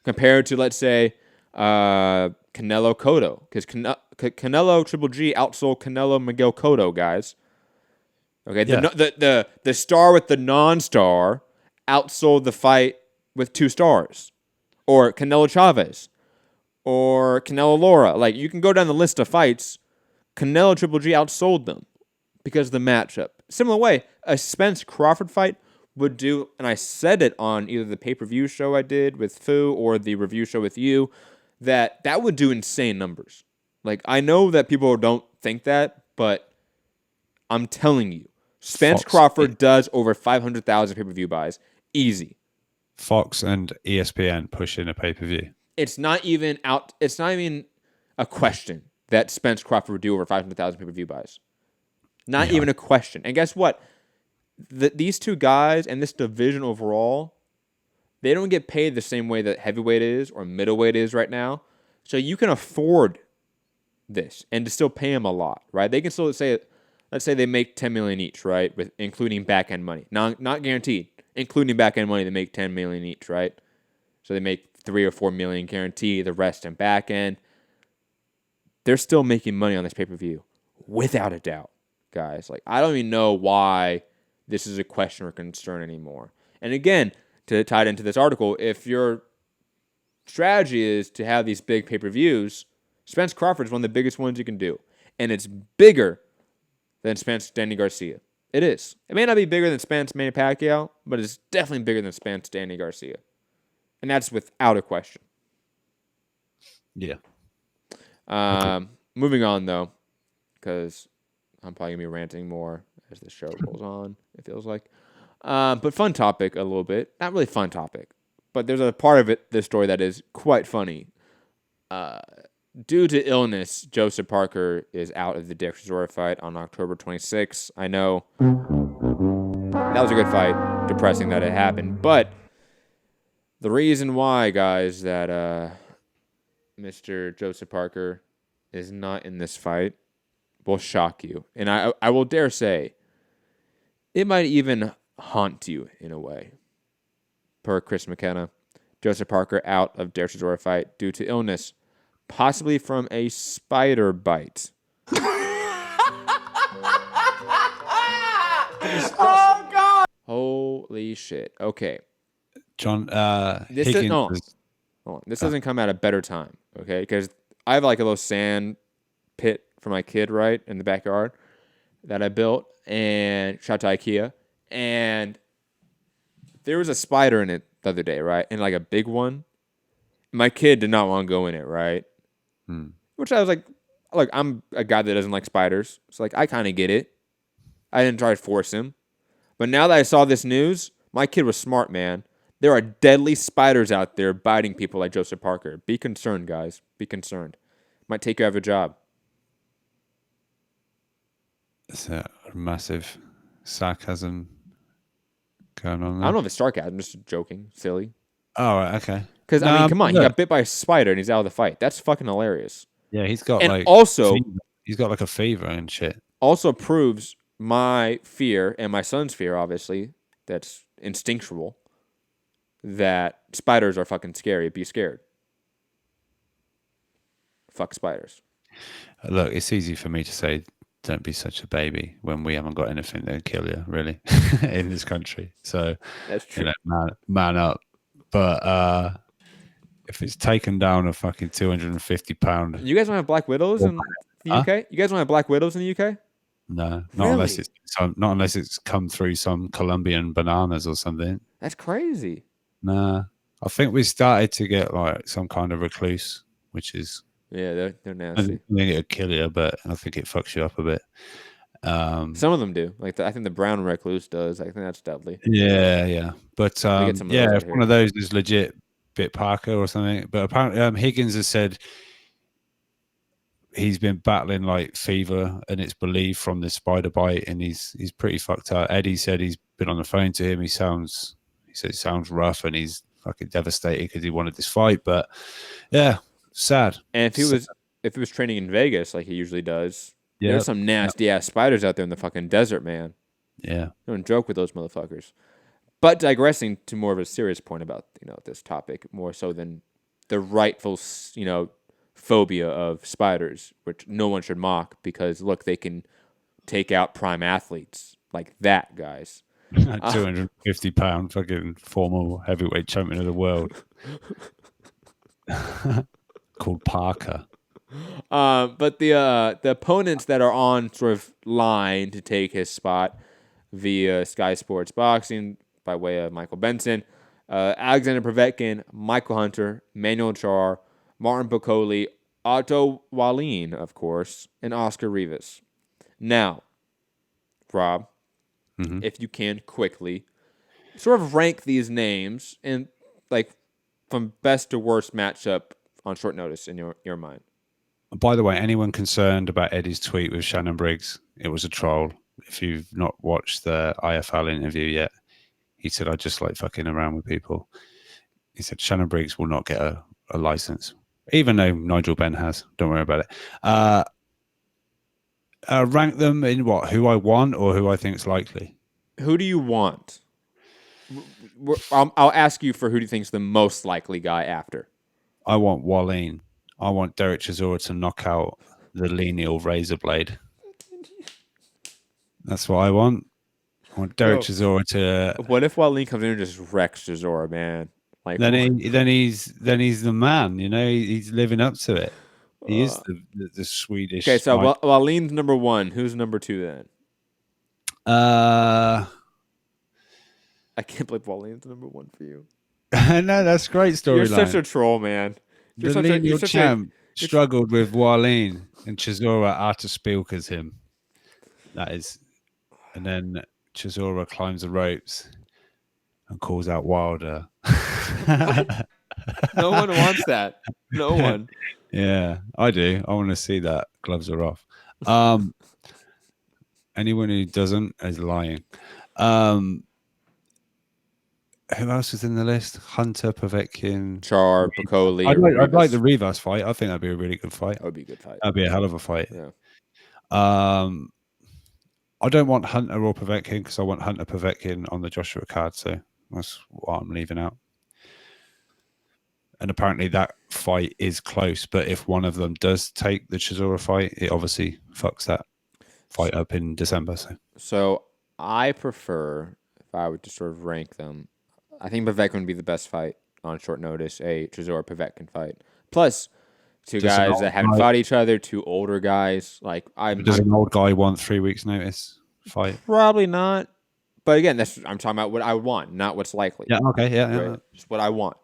compared to, let's say, Canelo Cotto? Because Canelo Triple G outsold Canelo Miguel Cotto, guys. Okay, the star with the non-star outsold the fight with 2 stars, or Canelo Chavez, or Canelo Lara. Like, you can go down the list of fights. Canelo Triple G outsold them because of the matchup. Similar way, a Spence Crawford fight would do, and I said it on either the pay-per-view show I did with Fu or the review show with you, that would do insane numbers. Like, I know that people don't think that, but I'm telling you, Spence Crawford does over 500,000 pay-per-view buys. Easy. Fox and ESPN pushing a pay-per-view. It's not even a question that Spence Crawford would do over 500,000 pay-per-view buys. Not even a question. And guess what? These two guys and this division overall, they don't get paid the same way that heavyweight is or middleweight is right now. So you can afford this and to still pay them a lot, right? They can still say, let's say they make $10 million each, right? With including back end money. Not guaranteed. Including back end money, they make $10 million each, right? So they make $3 or $4 million guaranteed, the rest in back end. They're still making money on this pay-per-view, without a doubt, guys. Like, I don't even know why this is a question or concern anymore. And again, to tie it into this article, if your strategy is to have these big pay-per-views, Spence Crawford is one of the biggest ones you can do. And it's bigger than Spence Danny Garcia. It is. It may not be bigger than Spence Manny Pacquiao, but it's definitely bigger than Spence Danny Garcia. And that's without a question. Yeah. Moving on, though, because I'm probably going to be ranting more as the show rolls on, it feels like. But fun topic a little bit. Not really fun topic, but there's a part of this story that is quite funny. Due to illness, Joseph Parker is out of the Derek Chisora fight on October 26th. I know that was a good fight. Depressing that it happened. But the reason why, guys, that Mr. Joseph Parker is not in this fight will shock you. And I will dare say, it might even haunt you in a way. Per Chris McKenna, Joseph Parker out of Derek Chisora fight due to illness, possibly from a spider bite. Oh, God! Holy shit. Okay. John, this doesn't come at a better time, okay? Because I have like a little sand pit for my kid, right, in the backyard that I built, and shout out to IKEA. And there was a spider in it the other day, right? And like a big one. My kid did not want to go in it, right? Which I was like, look, I'm a guy that doesn't like spiders. So like, I kind of get it. I didn't try to force him. But now that I saw this news, my kid was smart, man. There are deadly spiders out there biting people like Joseph Parker. Be concerned, guys. Be concerned. Might take you out of a job. It's a massive sarcasm going on there. I don't know if it's sarcasm. I'm just joking. Silly. Oh, right, okay. Because, I mean, come on. He got bit by a spider and he's out of the fight. That's fucking hilarious. Yeah, he's got and like... also, he's got like a fever and shit. Also proves my fear and my son's fear, obviously, that's instinctual, that spiders are fucking scary. Be scared. Fuck spiders. Look, it's easy for me to say, don't be such a baby when we haven't got anything that can kill you, really, in this country. So, that's true. You know, man up. But if it's taken down a fucking 250 pound... You guys want to have Black Widows in the UK? You guys want to have Black Widows in the UK? No, not unless it's come through some Colombian bananas or something. That's crazy. Nah, I think we started to get like some kind of recluse, which is they're nasty. I think it'll kill you, but I think it fucks you up a bit. Some of them do. Like I think the brown recluse does. I think that's deadly. Yeah. But if one of those is legit bit Parker or something. But apparently, Higgins has said he's been battling like fever, and it's believed from the spider bite, and he's pretty fucked up. Eddie said he's been on the phone to him. He said it sounds rough, and he's fucking devastated because he wanted this fight. But yeah, sad. And if he was training in Vegas like he usually does, there's some nasty ass spiders out there in the fucking desert, man. Yeah, don't joke with those motherfuckers. But digressing to more of a serious point about this topic, more so than the rightful phobia of spiders, which no one should mock because look, they can take out prime athletes like that, guys. 250 pound fucking former heavyweight champion of the world called Parker. But the opponents that are on sort of line to take his spot via Sky Sports Boxing by way of Michael Benson, Alexander Povetkin, Michael Hunter, Manuel Char, Martin Bocoli, Otto Wallin, of course, and Oscar Rivas. Now, Rob, if you can quickly sort of rank these names and like from best to worst matchup on short notice in your mind. By the way, anyone concerned about Eddie's tweet with Shannon Briggs, it was a troll. If you've not watched the IFL interview yet, he said, I just like fucking around with people. He said, Shannon Briggs will not get a license, even though Nigel Benn has. Don't worry about it. Rank them in what? Who I want or who I think is likely? Who do you want? I'll ask you for who do you think is the most likely guy after. I want Wallin. I want Derek Chisora to knock out the lineal razor blade. That's what I want. I want Derek Chisora to... What if Wallin comes in and just wrecks Chisora, man? Like then he's the man, he's living up to it. He is the Swedish. Okay, so Wallin's number one. Who's number two then? I can't believe Wallin's number one for you. No, that's a great storyline. You're such a troll, man. You're the lineal champ struggled with Wallin, and Chisora out to Spielkers him. That is and then Chisora climbs the ropes and calls out Wilder. No one wants that. No one. Yeah, I do. I want to see that. Gloves are off. Anyone who doesn't is lying. Who else is in the list? Hunter, Povetkin, Char, Piccoli. I'd like the Rivas fight. I think that'd be a really good fight. That would be a good fight. That'd be a hell of a fight. Yeah. I don't want Hunter or Povetkin because I want Hunter Povetkin on the Joshua card. So that's what I'm leaving out. And apparently that fight is close. But if one of them does take the Chisora fight, it obviously fucks that fight up in December. So I prefer, if I would just sort of rank them, I think Povetkin would be the best fight on short notice, a Chisora Povetkin fight. Plus, two Just guys that haven't fought each other, two older guys. Like does an old guy want 3 weeks notice fight? Probably not. But again, I'm talking about what I would want, not what's likely. Yeah. Okay. Yeah. Right? Yeah. Just what I want.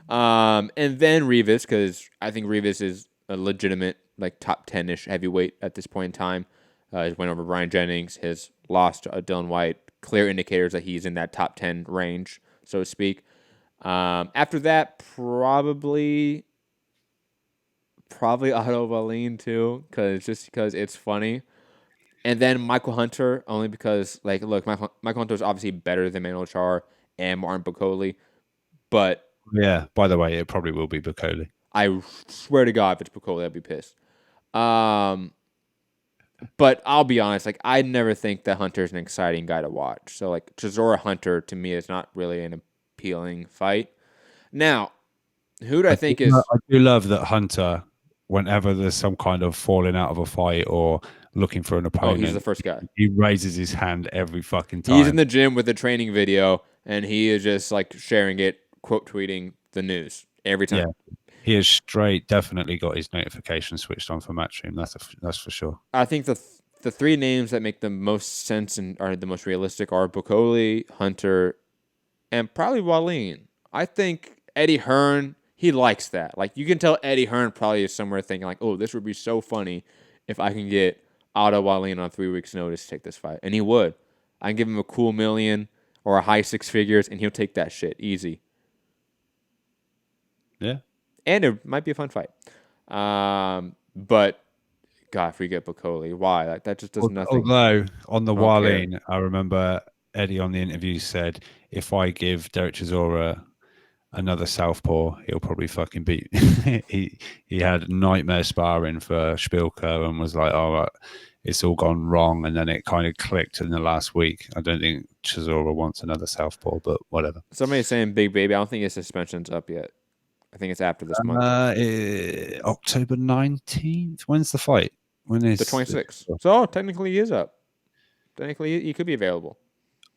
And then Rivas, because I think Rivas is a legitimate like top 10-ish heavyweight at this point in time. His win over Brian Jennings, his loss to Dylan White, clear indicators that he's in that top 10 range, so to speak. After that, probably Otto Wallin too, because it's funny. And then Michael Hunter, only because look, Michael Hunter is obviously better than Manuel Char and Martin Piccoli, but yeah. By the way, it probably will be Piccoli. I swear to God, if it's Piccoli, I'd be pissed. But I'll be honest, I never think that Hunter's an exciting guy to watch. So Chisora Hunter to me is not really an appealing fight. Now, who do I think is? I do love that Hunter, whenever there's some kind of falling out of a fight or looking for an opponent, he's the first guy. He raises his hand every fucking time. He's in the gym with the training video, and he is just sharing it, quote tweeting the news every time. Yeah. He has definitely got his notification switched on for Matchroom. That's for sure. I think the three names that make the most sense and are the most realistic are Piccoli, Hunter, and probably Wallin. I think Eddie Hearn, he likes that. You can tell Eddie Hearn probably is somewhere thinking oh, this would be so funny if I can get Otto Wallin on 3 weeks' notice to take this fight. And he would. I can give him a cool $1 million or a high 6 figures, and he'll take that shit easy. Yeah. And it might be a fun fight. But, God, if we get Piccoli, why? That just does nothing. Although, on the Wallin, I remember Eddie on the interview said, if I give Derek Chisora another southpaw, he'll probably fucking beat he had nightmare sparring for Szpilka and was like, oh, it's all gone wrong. And then it kind of clicked in the last week. I don't think Chisora wants another southpaw, but whatever. Somebody's saying Big Baby. I don't think his suspension's up yet. I think it's after this month. October 19th. When's the fight? When is the 26th? So technically he is up. Technically he could be available.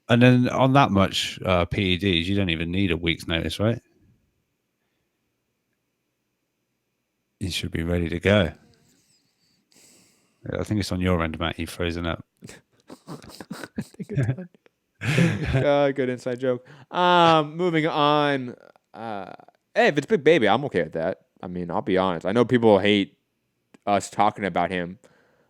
And then on that much PEDs, you don't even need a week's notice, right? You should be ready to go. I think it's on your end, Matt. You've frozen up. I think it's good inside joke. Moving on. Hey, if it's Big Baby, I'm okay with that. I mean, I'll be honest. I know people hate us talking about him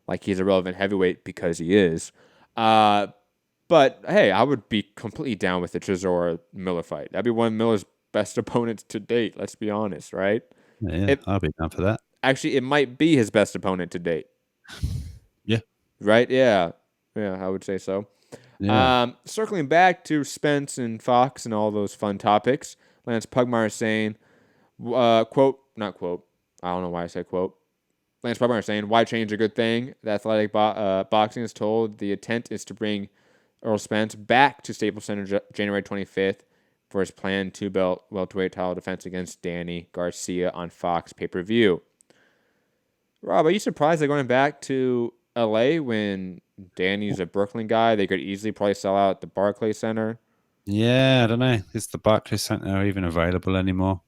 like he's a relevant heavyweight because he is. But, hey, I would be completely down with the Chisora Miller fight. That'd be one of Miller's best opponents to date, let's be honest, right? Yeah, I'll be down for that. Actually, it might be his best opponent to date. Yeah. Right? Yeah. Yeah, I would say so. Yeah. Circling back to Spence and Fox and all those fun topics, Lance Pugmire saying, quote, not quote, I don't know why I said quote. Lance Pugmire saying, why change a good thing? The Athletic Boxing is told the intent is to bring Earl Spence back to Staples Center January 25th for his planned 2-belt welterweight title defense against Danny Garcia on Fox pay-per-view. Rob, are you surprised they're going back to LA when Danny's a Brooklyn guy? They could easily probably sell out the Barclays Center. Yeah, I don't know. Is the Barclays Center even available anymore?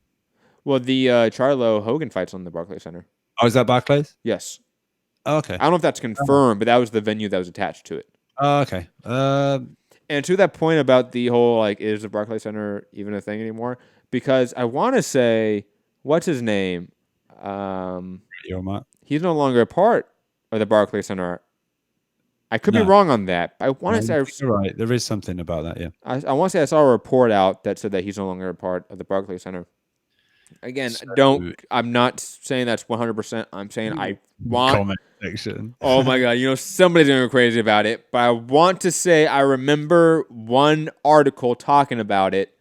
Well, the Charlo Hogan fight's on the Barclays Center. Oh, is that Barclays? Yes. Oh, okay. I don't know if that's confirmed, but that was the venue that was attached to it. Oh, okay. And to that point about the whole, is the Barclays Center even a thing anymore? Because I want to say, what's his name? He's no longer a part of the Barclays Center. I could be wrong on that. I want to say you're right. There is something about that. Yeah. I want to say I saw a report out that said that he's no longer a part of the Barclays Center. Again, I'm not saying that's 100%. I'm saying I want. Comment section. Oh my God. Somebody's going to go crazy about it. But I want to say I remember one article talking about it.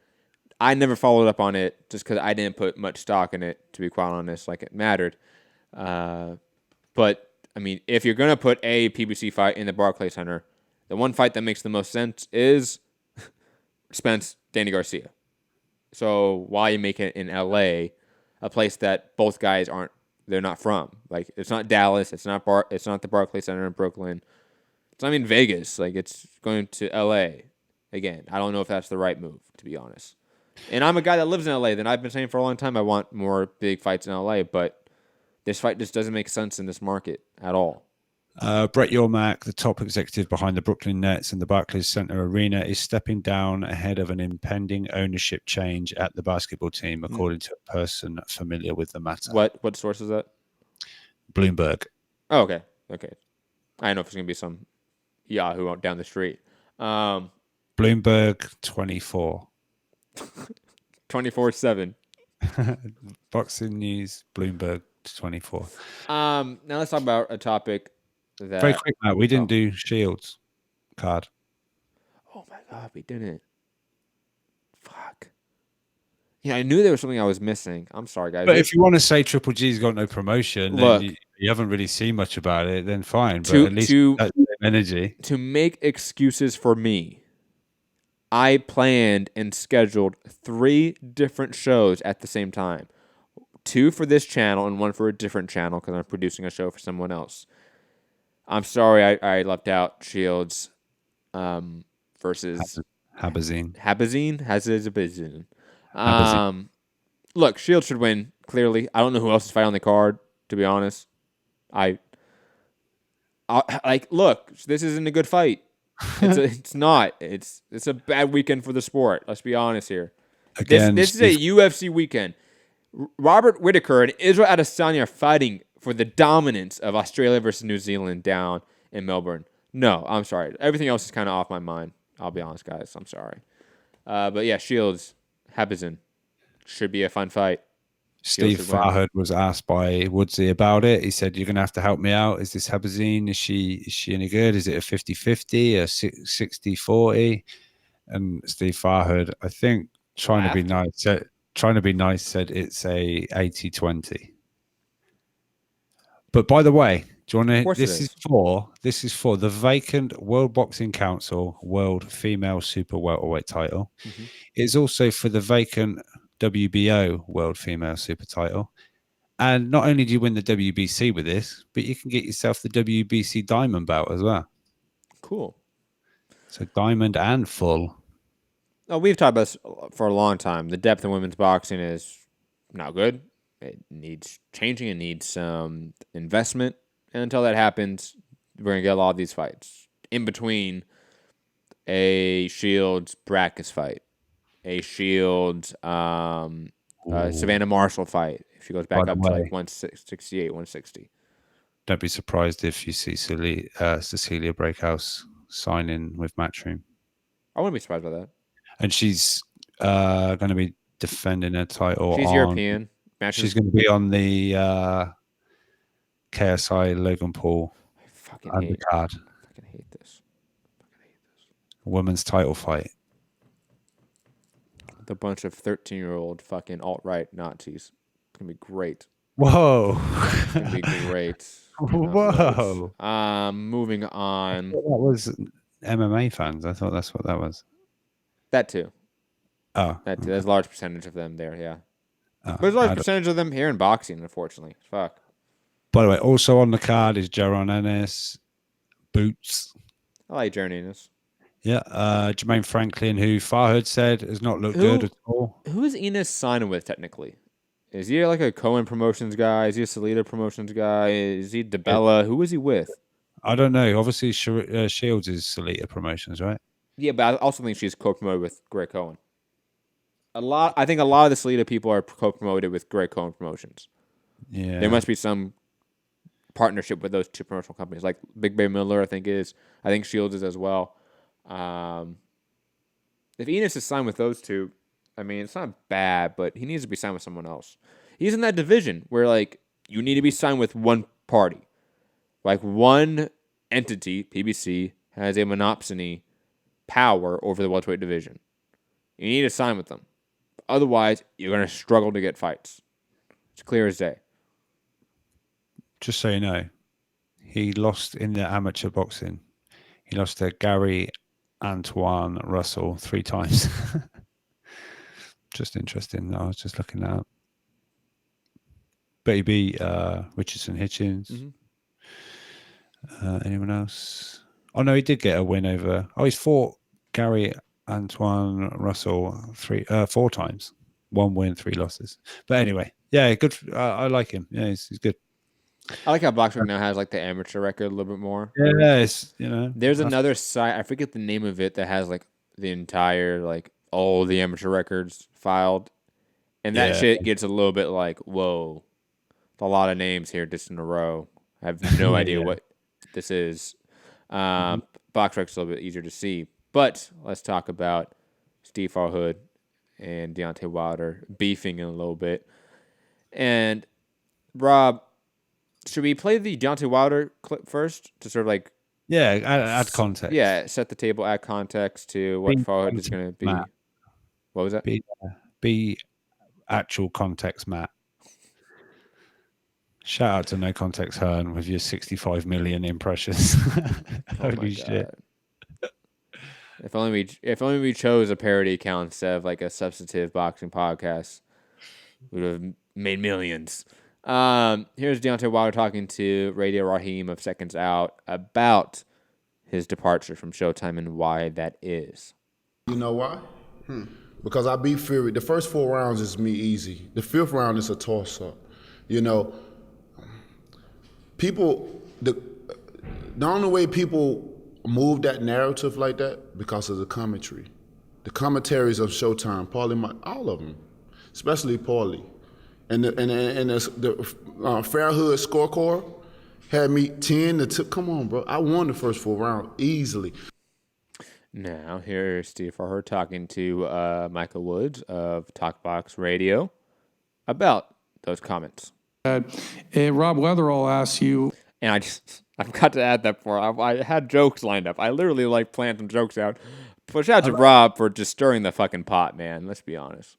I never followed up on it just because I didn't put much stock in it, to be quite honest, like it mattered. But, I mean, if you're going to put a PBC fight in the Barclays Center, the one fight that makes the most sense is Spence, Danny Garcia. So why you make it in LA, a place that both guys they're not from? Like, it's not Dallas, it's not the Barclays Center in Brooklyn. It's not even Vegas. Like, it's going to LA. Again, I don't know if that's the right move, to be honest. And I'm a guy that lives in LA. Then I've been saying for a long time I want more big fights in LA, but this fight just doesn't make sense in this market at all. Brett Yormark, the top executive behind the Brooklyn Nets and the Barclays Center Arena, is stepping down ahead of an impending ownership change at the basketball team, according to a person familiar with the matter. What source is that? Bloomberg. Oh, okay. I don't know if it's going to be some Yahoo out down the street. Bloomberg 24. 24/7. Boxing News, Bloomberg 24. Now let's talk about a topic that... Very quick, Matt. We didn't do Shields card. Oh my God, we didn't. Fuck. Yeah, I knew there was something I was missing. I'm sorry, guys. But if you want to say Triple G's got no promotion, look, then you haven't really seen much about it, then fine. But at least that's energy. To make excuses for me, I planned and scheduled 3 different shows at the same time. 2 for this channel and 1 for a different channel because I'm producing a show for someone else. I'm sorry I left out Shields versus Habazin. Look, Shields should win, clearly. I don't know who else is fighting on the card, to be honest. Look, this isn't a good fight. It's not. It's a bad weekend for the sport. Let's be honest here. Again, this is a UFC weekend. Robert Whittaker and Israel Adesanya are fighting for the dominance of Australia versus New Zealand down in Melbourne. No, I'm sorry. Everything else is kind of off my mind. I'll be honest, guys. I'm sorry. But yeah, Shields, Habazin should be a fun fight. Steve Farhood was asked by Woodsy about it. He said, "You're going to have to help me out. Is this Habazin? Is she any good? Is it a 50-50, a 60-40? And Steve Farhood, I think, trying to be nice, said it's a 80-20. But by the way, do you want to? This is for the vacant World Boxing Council World Female Super Welterweight title. Mm-hmm. It's also for the vacant WBO World Female Super title. And not only do you win the WBC with this, but you can get yourself the WBC Diamond bout as well. Cool. So Diamond and full. Oh, we've talked about this for a long time. The depth in women's boxing is not good. It needs changing. It needs some investment. And until that happens, we're going to get a lot of these fights. In between a Shields Brackus fight, a Shields Savannah Marshall fight, if she goes back up to like 168, 160. Don't be surprised if you see Cecilia Breakhouse signing with Matchroom. I wouldn't be surprised by that. And she's going to be defending her title. She's European. She's going to be on the KSI Logan Paul undercard. I fucking hate this. Women's title fight. The bunch of 13-year-old fucking alt-right Nazis. It's going to be great. Whoa. It's going to be great. Whoa. Moving on. That was MMA fans. I thought that's what that was. That too. Oh. That too. There's a large percentage of them there, yeah. But there's a large percentage of them here in boxing, unfortunately. Fuck. By the way, also on the card is Jaron Ennis, Boots. I like Jaron Ennis. Yeah, Jermaine Franklin, who Farhood said has not looked good at all. Who is Enos signing with, technically? Is he like a Cohen Promotions guy? Is he a Salida Promotions guy? Is he DeBella? Who is he with? I don't know. Obviously, Shields is Salida Promotions, right? Yeah, but I also think she's co-promoted with Greg Cohen. I think a lot of the Salida people are co-promoted with Greg Cohen Promotions. Yeah. There must be some partnership with those two promotional companies, like Big Bay Miller, I think Shields is as well. If Enos is signed with those two, I mean, it's not bad, but he needs to be signed with someone else. He's in that division where, like, you need to be signed with one party. Like, one entity, PBC, has a monopsony power over the welterweight division. You need to sign with them. Otherwise, you're going to struggle to get fights. It's clear as day. Just so you know, he lost in the amateur boxing. He lost to Gary Antoine Russell 3 times. Just interesting. I was just looking that up. But he beat Richardson Hitchens. Mm-hmm. Anyone else? Oh, no, he did get a win over... Oh, he's fought Gary Antoine Russell 4 times. 1 win, 3 losses. But anyway, yeah, good. I like him. Yeah, he's good. I like how Boxing now has like the amateur record a little bit more. Yeah, it's, you know. There's another site, I forget the name of it, that has like the entire, like, all the amateur records filed. And that shit gets a little bit like, whoa, a lot of names here just in a row. I have no idea what this is. BoxRec's a little bit easier to see. But let's talk about Steve Farhood and Deontay Wilder beefing in a little bit. And Rob, should we play the Deontay Wilder clip first to sort of like... Yeah, add context. Yeah, set the table, add context to what Farhood is going to be. Matt. What was that? Be actual context, Matt. Shout out to No Context Hearn with your 65 million impressions. Holy shit. If only we chose a parody account instead of like a substantive boxing podcast, we would have made millions. Here's Deontay Wilder talking to Radio Raheem of Seconds Out about his departure from Showtime and why that is. You know why? Because I beat Fury. The first 4 rounds is me easy. The 5th round is a toss-up. You know, the only way people move that narrative like that because of the commentary. The commentaries of Showtime, all of them, especially Paulie. And the Farhood scorecard had me 10 to come on, bro. I won the first 4 rounds easily. Now, here's Steve Farhood talking to Michael Woods of Talkbox Radio about those comments. Rob Weatherall asks you... And I've got to add that for I had jokes lined up. I literally like planned some jokes out. But shout out to Rob for just stirring the fucking pot, man. Let's be honest.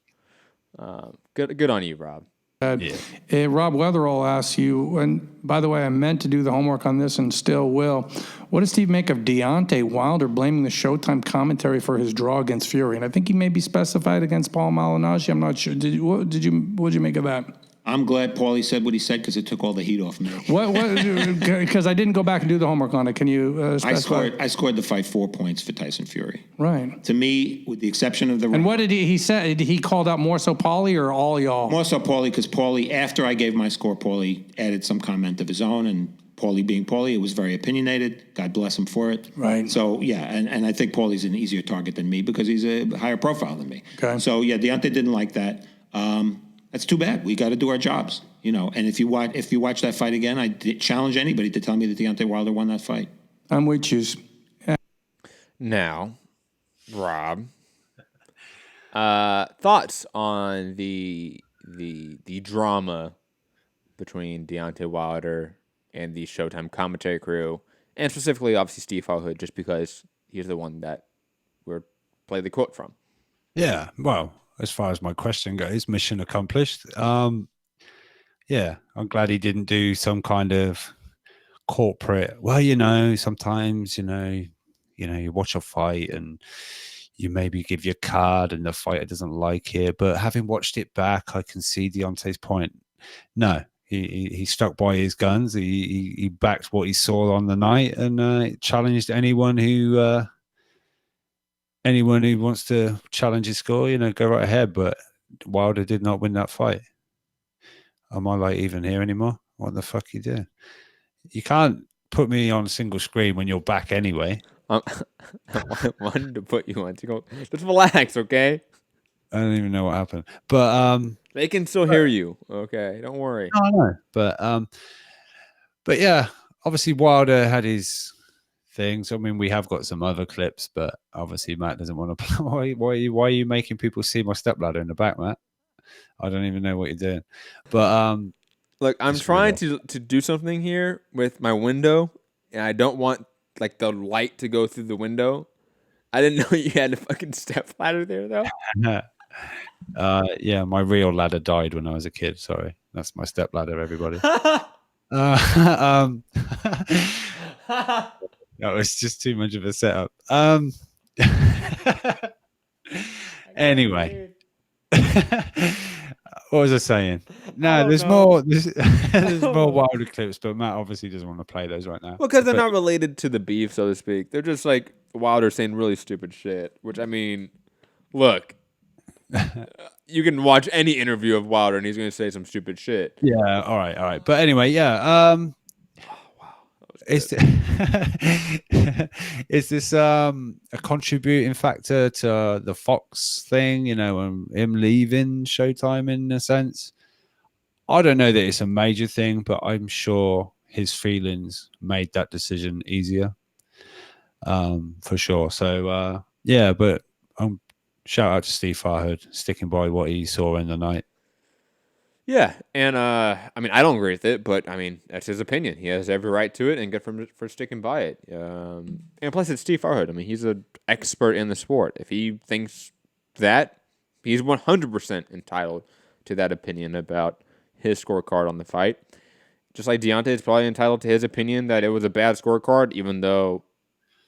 Good on you, Rob. Rob Weatherall asks you, and by the way, I meant to do the homework on this and still will. What does Steve make of Deontay Wilder blaming the Showtime commentary for his draw against Fury? And I think he may be specified against Paul Malignaggi. I'm not sure. What did you make of that? I'm glad Paulie said what he said because it took all the heat off me. What? Because I didn't go back and do the homework on it. Can you specify? I scored the fight 4 points for Tyson Fury. Right. To me, with the exception of the... And what did he say? He called out more so Paulie or all y'all? More so Paulie, because Paulie, after I gave my score, Paulie added some comment of his own, and Paulie being Paulie, it was very opinionated. God bless him for it. Right. So, yeah, and I think Paulie's an easier target than me because he's a higher profile than me. Okay. So, yeah, Deontay didn't like that. That's too bad. We got to do our jobs, you know. And if you watch that fight again, I challenge anybody to tell me that Deontay Wilder won that fight. I'm with you. Now, Rob, thoughts on the drama between Deontay Wilder and the Showtime commentary crew, and specifically, obviously, Steve Farhood, just because he's the one that we're playing the quote from. Yeah, well, as far as my question goes, mission accomplished. Yeah, I'm glad he didn't do some kind of corporate. Well, you know, sometimes you watch a fight and you maybe give your card and the fighter doesn't like it. But having watched it back, I can see Deontay's point. No, he stuck by his guns. He backed what he saw on the night and challenged anyone who wants to challenge his score, go right ahead. But Wilder did not win that fight. Am I even here anymore? What the fuck you doing? You can't put me on a single screen when you're back anyway. I wanted to put you on. Just relax, okay? I don't even know what happened. But they can still hear you. Okay, don't worry. I know. But But yeah, obviously Wilder had his things. I mean, we have got some other clips, but obviously Matt doesn't want to play. Why are you making people see my stepladder in the back, Matt? I don't even know what you're doing. But look, I'm trying to do something here with my window, and I don't want like the light to go through the window. I didn't know you had a fucking stepladder there, though. Yeah, my real ladder died when I was a kid. Sorry, that's my stepladder, everybody. That was just too much of a setup. Anyway, what was I saying? No, there's more. There's more Wilder clips, but Matt obviously doesn't want to play those right now. Well, because they're not related to the beef, so to speak. They're just like Wilder saying really stupid shit. Which, I mean, look, you can watch any interview of Wilder, and he's going to say some stupid shit. Yeah, all right. But anyway, yeah. Is this a contributing factor to the Fox thing? Him leaving Showtime in a sense. I don't know that it's a major thing, but I'm sure his feelings made that decision easier, for sure. So yeah, but shout out to Steve Farhood sticking by what he saw in the night. Yeah, and I mean, I don't agree with it, but I mean, that's his opinion. He has every right to it, and good for him for sticking by it. And plus, it's Steve Farhood. I mean, he's an expert in the sport. If he thinks that, he's 100% entitled to that opinion about his scorecard on the fight. Just like Deontay is probably entitled to his opinion that it was a bad scorecard, even though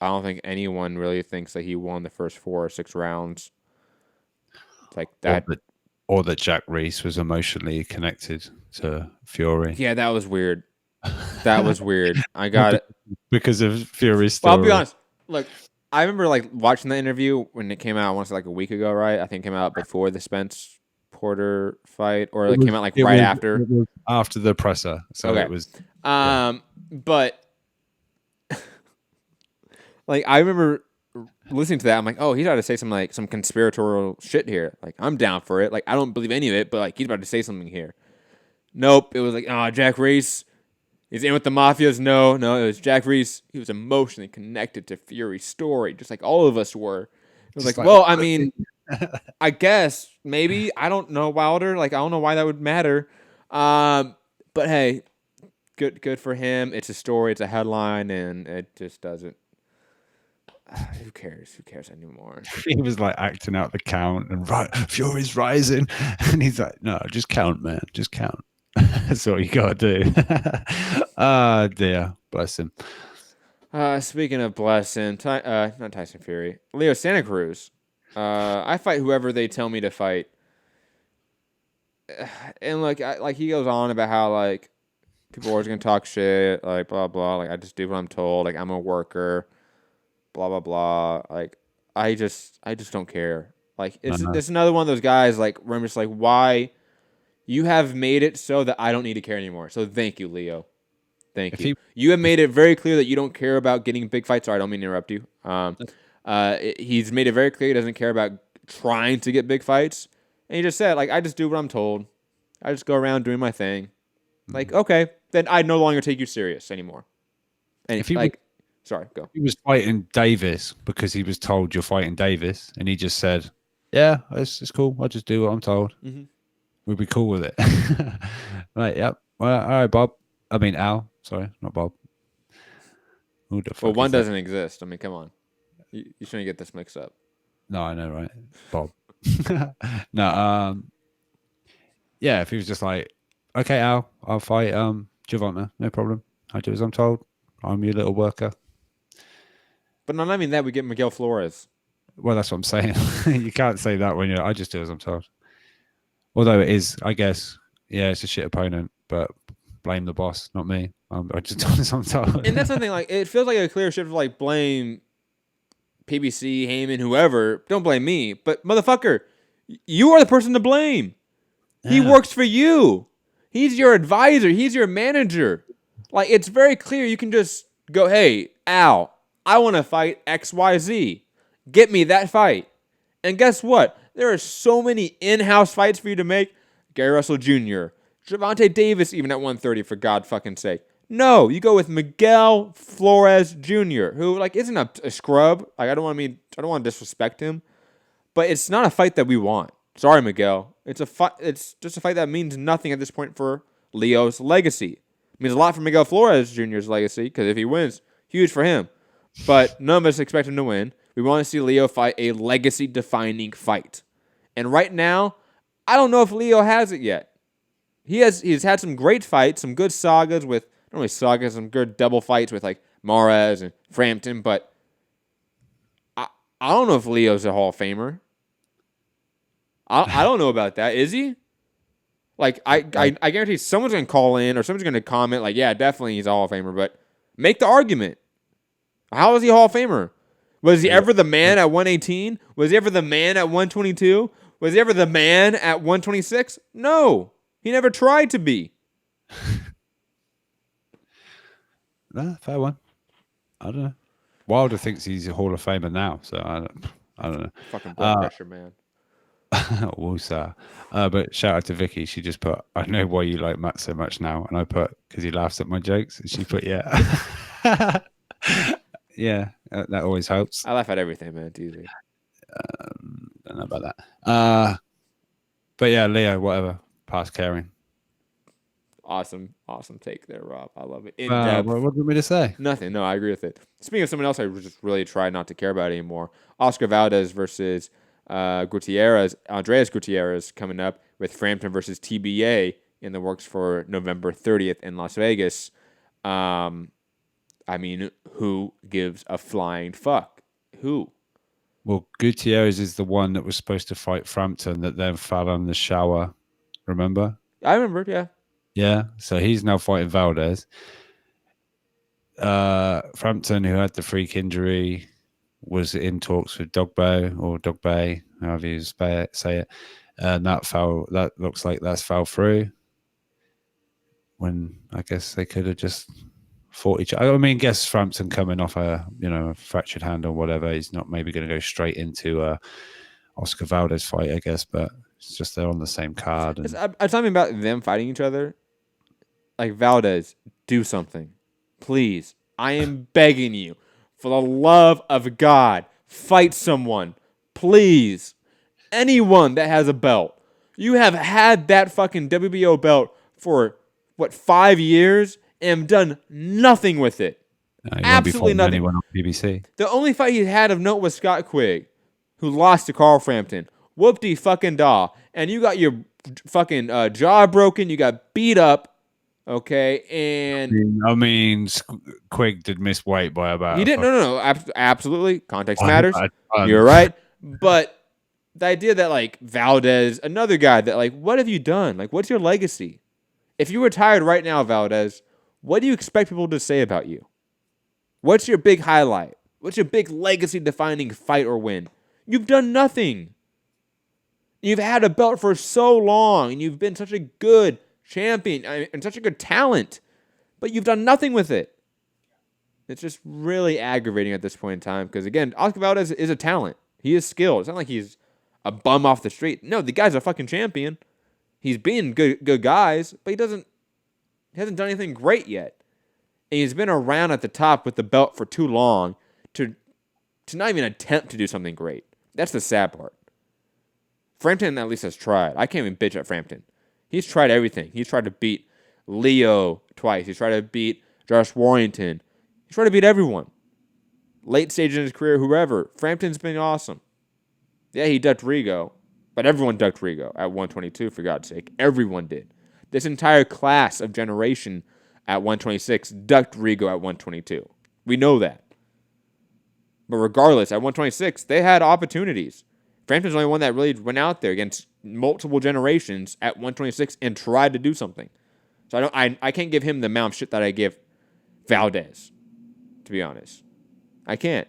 I don't think anyone really thinks that he won the first 4 or 6 rounds. It's like that. Or that Jack Reese was emotionally connected to Fury. Yeah, that was weird. That was weird. I got it. Because of Fury's story. Well, I'll be honest. Look, I remember like watching the interview when it came out, I want to say like a week ago, right? I think it came out before the Spence Porter fight, or it came out like right after. It was after the presser. So okay. It was. But like I remember listening to that, I'm like, oh, he's about to say some conspiratorial shit here. Like, I'm down for it. Like, I don't believe any of it, but like he's about to say something here. Nope. It was like, Jack Reese, he's in with the mafias. No, it was Jack Reese. He was emotionally connected to Fury's story, just like all of us were. It was like, well, I mean, I guess maybe I don't know Wilder. Like, I don't know why that would matter. But hey, good for him. It's a story. It's a headline, and it just doesn't. Who cares? Who cares anymore? He was like acting out the count and Fury's rising. And he's like, no, just count, man. Just count. That's all you got to do. Dear. Bless him. Speaking of blessing, not Tyson Fury, Leo Santa Cruz. I fight whoever they tell me to fight. And like he goes on about how like people are always going to talk shit, like blah, blah. Like I just do what I'm told. Like I'm a worker. Blah blah blah. Like I just don't care. Like it's another one of those guys. Like where I'm just like, why? You have made it so that I don't need to care anymore. So thank you, Leo. Thank you. You have made it very clear that you don't care about getting big fights. Sorry, I don't mean to interrupt you. He's made it very clear he doesn't care about trying to get big fights. And he just said, like, I just do what I'm told. I just go around doing my thing. Mm-hmm. Like, okay, then I no longer take you serious anymore. And if he like. Sorry, go. He was fighting Davis because he was told you're fighting Davis, and he just said, "Yeah, it's cool. I'll just do what I'm told. Mm-hmm. We'll be cool with it." Right? Yep. Well, all right, Bob. I mean, Al. Sorry, not Bob. Who the fuck? Well, one doesn't exist. I mean, come on. You shouldn't get this mixed up. No, I know, right? Bob. No. Yeah. If he was just like, "Okay, Al, I'll fight Gervonta. No problem. I do as I'm told. I'm your little worker." But no, I mean that we get Miguel Flores. Well, that's what I'm saying. You can't say that when I just do as I'm told. Although it is, I guess, yeah, it's a shit opponent, but blame the boss, not me. I just do as I'm told. And that's the thing. Like, it feels like a clear shift of like blame PBC, Heyman, whoever. Don't blame me, but motherfucker, you are the person to blame. Yeah. He works for you. He's your advisor. He's your manager. Like, it's very clear. You can just go, hey, Al, I want to fight XYZ. Get me that fight. And guess what? There are so many in-house fights for you to make. Gary Russell Jr., Gervonta Davis, even at 130, for God fucking sake. No, you go with Miguel Flores Jr., who like isn't a scrub. Like I don't want to disrespect him, but it's not a fight that we want. Sorry, Miguel. It's a fight. It's just a fight that means nothing at this point for Leo's legacy. It means a lot for Miguel Flores Jr.'s legacy because if he wins, huge for him. But none of us expect him to win. We want to see Leo fight a legacy-defining fight, and right now, I don't know if Leo has it yet. He's had some great fights, some good sagas with. Not really sagas, some good double fights with like Mares and Frampton, but I don't know if Leo's a Hall of Famer. I don't know about that. Is he? Like I guarantee someone's gonna call in or someone's gonna comment like, yeah, definitely he's a Hall of Famer, but make the argument. How is he a Hall of Famer? Was he ever the man at 118? Was he ever the man at 122? Was he ever the man at 126? No. He never tried to be. Nah, fair one. I don't know. Wilder thinks he's a Hall of Famer now, so I don't know. Fucking blood pressure, man. Woosah. But shout out to Vicky. She just put, I know why you like Matt so much now. And I put, because he laughs at my jokes. And she put, yeah. Yeah, that always helps. I laugh at everything, man. It's easy. Don't know about that. But yeah, Leo, whatever. Past caring. Awesome take there, Rob. I love it. In What depth. do you want me to say? Nothing. No, I agree with it. Speaking of someone else, I just really try not to care about anymore. Oscar Valdez versus Gutierrez. Andreas Gutierrez coming up with Frampton versus TBA in the works for November 30th in Las Vegas. I mean, who gives a flying fuck? Who? Well, Gutierrez is the one that was supposed to fight Frampton that then fell on the shower. Remember? I remember, yeah. Yeah, so he's now fighting Valdez. Frampton, who had the freak injury, was in talks with Dogboe, however you say it. And that looks like that's fell through. When I guess they could have just fought each other. I mean, guess Frampton coming off a fractured hand or whatever, he's not maybe going to go straight into a Oscar Valdez fight, I guess, but it's just they're on the same card. And I'm talking about them fighting each other. Like, Valdez, do something. Please. I am begging you. For the love of God, fight someone. Please. Anyone that has a belt. You have had that fucking WBO belt for, 5 years and done nothing with it. Absolutely nothing. Anyone on BBC. The only fight he had of note was Scott Quigg, who lost to Carl Frampton. Whoop-de fucking daw. And you got your fucking jaw broken. You got beat up. Okay, and I mean, Quigg did miss weight by about. He didn't. No. Absolutely, context matters. You're right, but the idea that like Valdez, another guy that like, what have you done? Like, what's your legacy? If you retired right now, Valdez, what do you expect people to say about you? What's your big highlight? What's your big legacy-defining fight or win? You've done nothing. You've had a belt for so long, and you've been such a good champion and such a good talent, but you've done nothing with it. It's just really aggravating at this point in time because, again, Oscar Valdez is a talent. He is skilled. It's not like he's a bum off the street. No, the guy's a fucking champion. He's beaten good guys, but he hasn't done anything great yet. And he's been around at the top with the belt for too long to not even attempt to do something great. That's the sad part. Frampton at least has tried. I can't even bitch at Frampton. He's tried everything. He's tried to beat Leo twice. He's tried to beat Josh Warrington. He's tried to beat everyone. Late stage in his career, whoever. Frampton's been awesome. Yeah, he ducked Rigo, but everyone ducked Rigo at 122, for God's sake. Everyone did. This entire class of generation at 126 ducked Rigo at 122. We know that. But regardless, at 126, they had opportunities. Frampton's the only one that really went out there against multiple generations at 126 and tried to do something. So I can't give him the amount of shit that I give Valdez, to be honest. I can't.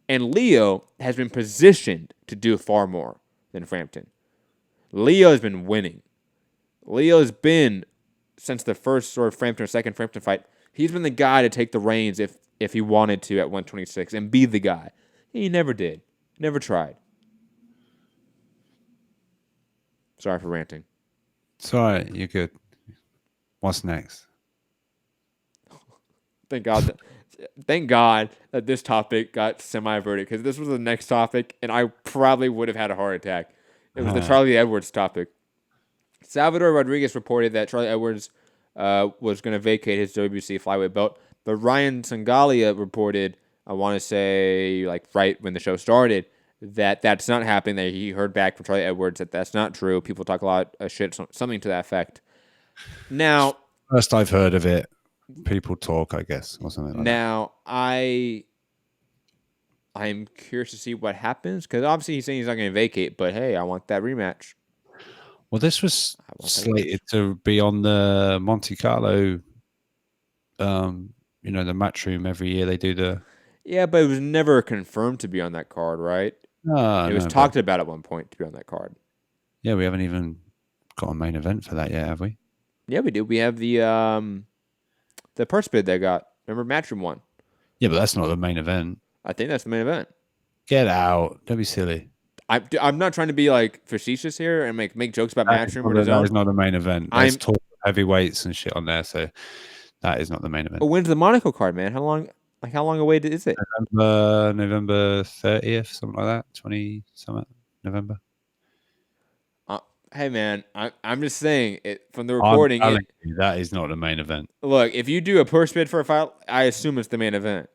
And Leo has been positioned to do far more than Frampton. Leo has been winning. Leo has been, since the first sort of Frampton or second Frampton fight, he's been the guy to take the reins if he wanted to at 126 and be the guy. He never did. Never tried. Sorry for ranting. It's all right. You're good. What's next? Thank God. Thank God that this topic got semi-averted because this was the next topic, and I probably would have had a heart attack. It was the Charlie Edwards topic. Salvador Rodriguez reported that Charlie Edwards was going to vacate his WBC flyweight belt, but Ryan Sangalia reported, I want to say, like right when the show started, that that's not happening. That he heard back from Charlie Edwards that that's not true. People talk a lot of shit, something to that effect. Now, first I've heard of it. People talk, I guess, or something like now, I'm curious to see what happens because obviously he's saying he's not going to vacate, but hey, I want that rematch. Well, this was slated to be on the Monte Carlo, the Matchroom every year. They do the... Yeah, but it was never confirmed to be on that card, right? It was talked about at one point to be on that card. Yeah, we haven't even got a main event for that yet, have we? Yeah, we do. We have the purse bid they got. Remember Matchroom won? Yeah, but that's not the main event. I think that's the main event. Get out. Don't be silly. I'm not trying to be like facetious here and make jokes about Matchroom or that is not the main event. There's talk of heavyweights and shit on there, so that is not the main event. But when's the Monaco card, man? How long away is it? November 30th, something like that. 20 something November. Hey man, I'm just saying it from the reporting. That is not the main event. Look, if you do a purse bid for a fight, I assume it's the main event.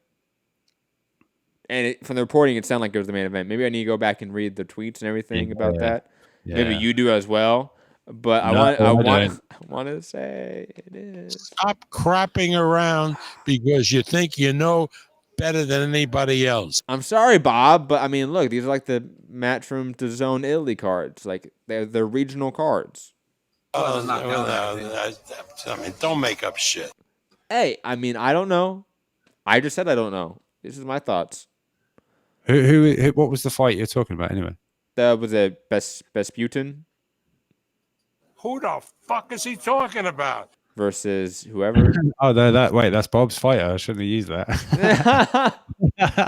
And from the reporting, it sounded like it was the main event. Maybe I need to go back and read the tweets and everything about that. Yeah. Maybe you do as well. But I want to say it is. Stop crapping around because you think you know better than anybody else. I'm sorry, Bob, but I mean, look, these are like the Matchroom to Zone Italy cards. Like they're regional cards. I mean, don't make up shit. Hey, I mean, I don't know. I just said I don't know. This is my thoughts. Who what was the fight you're talking about anyway? That was a Besputin. Who the fuck is he talking about? Versus whoever. Oh, no, that's Bob's fighter. I shouldn't have used that.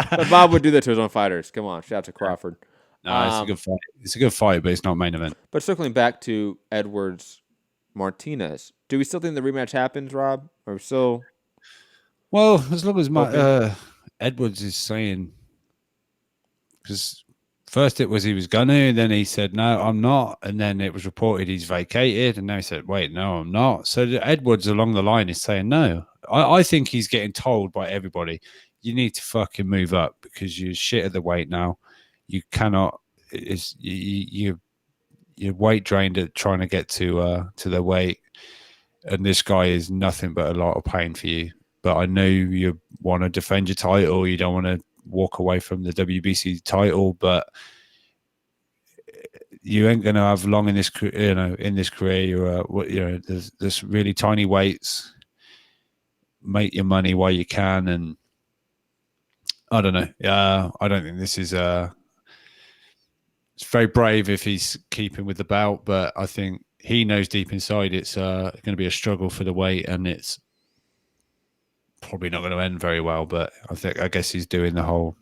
But Bob would do that to his own fighters. Come on, shout out to Crawford. No, it's a good fight. It's a good fight, but it's not main event. But circling back to Edwards Martinez, do we still think the rematch happens, Rob? Or still? Well, as long as Edwards is saying, because first it was he was gonna, then he said no, I'm not, and then it was reported he's vacated, and now he said, wait, no, I'm not. So Edwards along the line is saying no. I think he's getting told by everybody, you need to fucking move up because you're shit at the weight now. You cannot. You're weight drained at trying to get to the weight, and this guy is nothing but a lot of pain for you. But I know you want to defend your title. You don't want to walk away from the WBC title, but you ain't going to have long in this, in this career. There's really tiny weights. Make your money while you can, and I don't know. I don't think this is it's very brave if he's keeping with the belt, but I think he knows deep inside it's going to be a struggle for the weight, and it's probably not going to end very well. But I guess he's doing the whole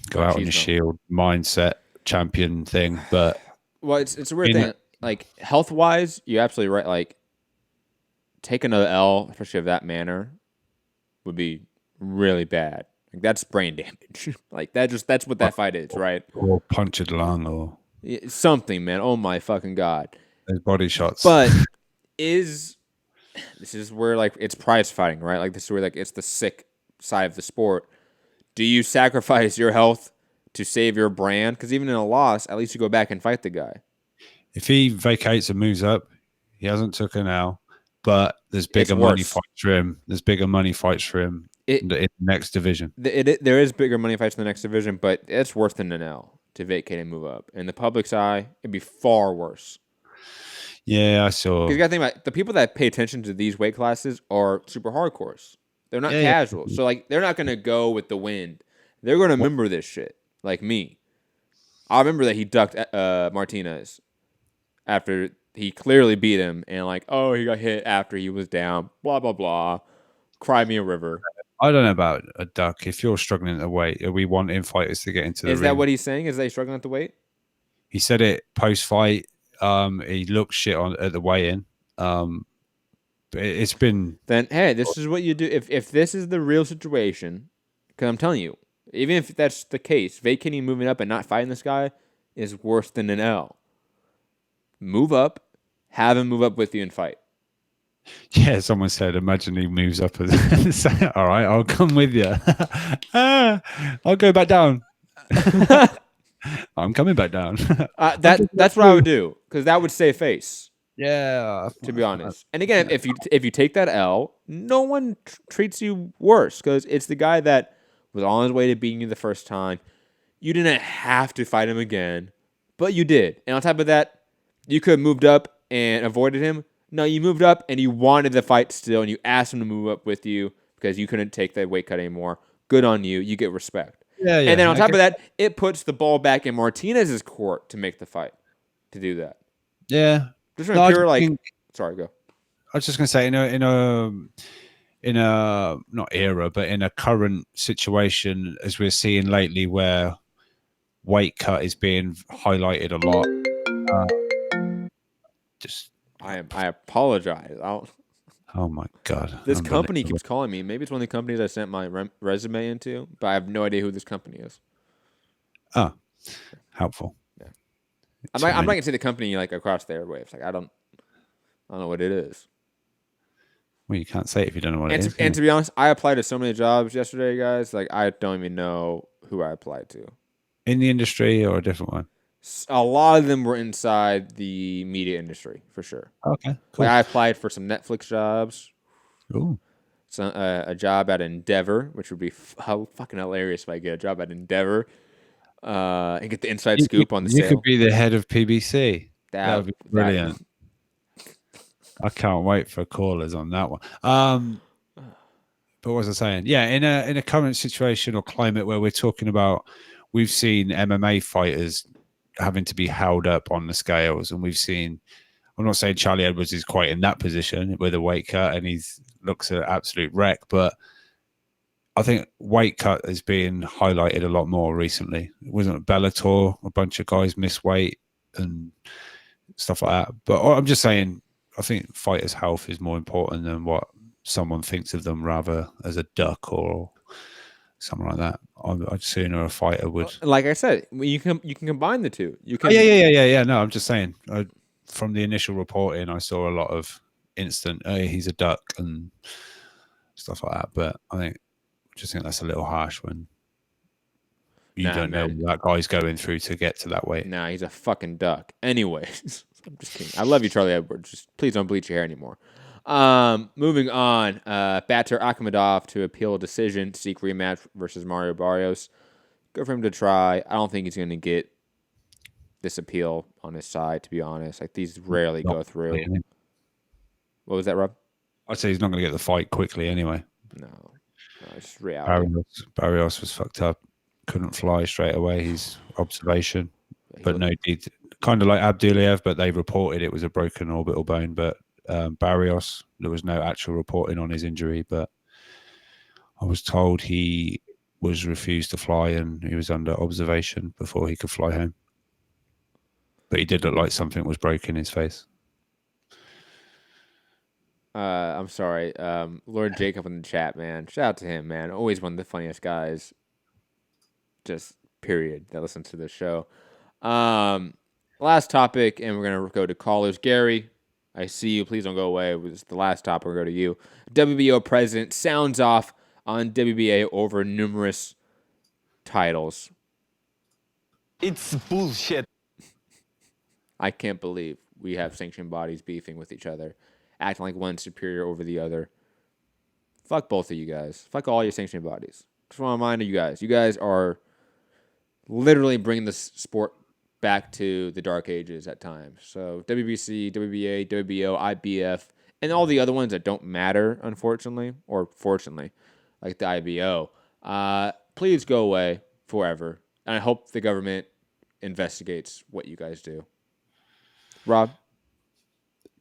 go out on your shield mindset champion thing. But well, it's a weird thing. Like health wise, you're absolutely right. Like taking another L, especially of that manner, would be really bad. Like that's brain damage. Like that's what that fight is, right? Or punctured lung or something, man. Oh my fucking God. Those body shots. But this is where like it's prize fighting, right? Like this is where like it's the sick side of the sport. Do you sacrifice your health to save your brand? Because even in a loss, at least you go back and fight the guy. If he vacates and moves up, he hasn't took an L, but there's bigger money fights for him. There's bigger money fights for him in the next division. There is bigger money fights in the next division, but it's worse than an L to vacate and move up. In the public's eye, it'd be far worse. Yeah, I saw. Because you got to think about it, the people that pay attention to these weight classes are super hardcores. They're not casual. So, like, they're not going to go with the wind. They're going to remember this shit, like me. I remember that he ducked Martinez after he clearly beat him, and like, oh, he got hit after he was down, blah, blah, blah. Cry me a river. I don't know about a duck. If you're struggling at the weight, are we wanting fighters to get into the ring? Is that what he's saying? Is that he's struggling at the weight? He said it post-fight. He looked shit at the weigh-in. But it's been. Then hey, this is what you do. If this is the real situation, because I'm telling you, even if that's the case, vacating, moving up, and not fighting this guy is worse than an L. Move up, have him move up with you and fight. Yeah, someone said, imagine he moves up and say, all right, I'll come with you. I'll go back down. I'm coming back down. That's what I would do, because that would save face. Yeah. To be honest. And again, if you take that L, no one treats you worse, because it's the guy that was on his way to beating you the first time. You didn't have to fight him again, but you did. And on top of that, you could have moved up and avoided him. No, you moved up and you wanted the fight still, and you asked him to move up with you because you couldn't take that weight cut anymore. Good on you. You get respect. Yeah. And then on top of that, it puts the ball back in Martinez's court to make the fight, to do that. Yeah. Just from pure, sorry, go. I was just gonna say, in a not era, but in a current situation, as we're seeing lately, where weight cut is being highlighted a lot. I apologize. Oh my God! This company keeps calling me. Maybe it's one of the companies I sent my resume into, but I have no idea who this company is. Oh, helpful. Yeah. I'm not gonna say the company like across the airwaves. Like I don't know what it is. Well, you can't say it if you don't know what it is. And to be honest, I applied to so many jobs yesterday, guys. Like I don't even know who I applied to. In the industry or a different one? A lot of them were inside the media industry, for sure. Okay, cool. Like I applied for some Netflix jobs. Ooh. So, a job at Endeavor, which would be fucking hilarious if I get a job at Endeavor and get the inside scoop on the sale. You could be the head of PBC. That would be brilliant. I can't wait for callers on that one. But what was I saying? Yeah, in a current situation or climate where we're talking about, we've seen MMA fighters having to be held up on the scales, and we've seen. I'm not saying Charlie Edwards is quite in that position with a weight cut, and he's looks an absolute wreck, but I think weight cut is being highlighted a lot more recently. It wasn't Bellator, a bunch of guys miss weight and stuff like that. But I'm just saying, I think fighters' health is more important than what someone thinks of them, rather as a duck or something like that. I'd sooner a fighter would. Like I said, you can combine the two. You can. Yeah. No, I'm just saying. From the initial reporting, I saw a lot of instant, "Hey, he's a duck" and stuff like that. But I just think that's a little harsh when you don't know what that guy's going through to get to that weight. Nah, he's a fucking duck. Anyways, I'm just kidding. I love you, Charlie Edwards. Just please don't bleach your hair anymore. Moving on, Batur Akhmedov to appeal a decision to seek rematch versus Mario Barrios. Good for him to try. I don't think he's going to get this appeal on his side, to be honest. Like, these rarely go through. What was that, Rob? I'd say he's not going to get the fight quickly anyway. No, it's just reality. Barrios was fucked up. Couldn't fly straight away. He's observation. But no, kind of like Abdulayev, but they reported it was a broken orbital bone. But Barrios, there was no actual reporting on his injury, but I was told he was refused to fly and he was under observation before he could fly home. But he did look like something was broken in his face. I'm sorry. Lord Jacob in the chat, man. Shout out to him, man. Always one of the funniest guys. Just period. That listens to this show. Last topic, and we're gonna go to callers. Gary, I see you. Please don't go away. It was the last topic. We'll go to you. WBO president sounds off on WBA over numerous titles. It's bullshit. I can't believe we have sanctioned bodies beefing with each other, acting like one's superior over the other. Fuck both of you guys. Fuck all your sanctioned bodies. Just want to remind you guys. You guys are literally bringing this sport back to the dark ages at times. So WBC, WBA, WBO, IBF, and all the other ones that don't matter, unfortunately, or fortunately, like the IBO, please go away forever. And I hope the government investigates what you guys do. Rob?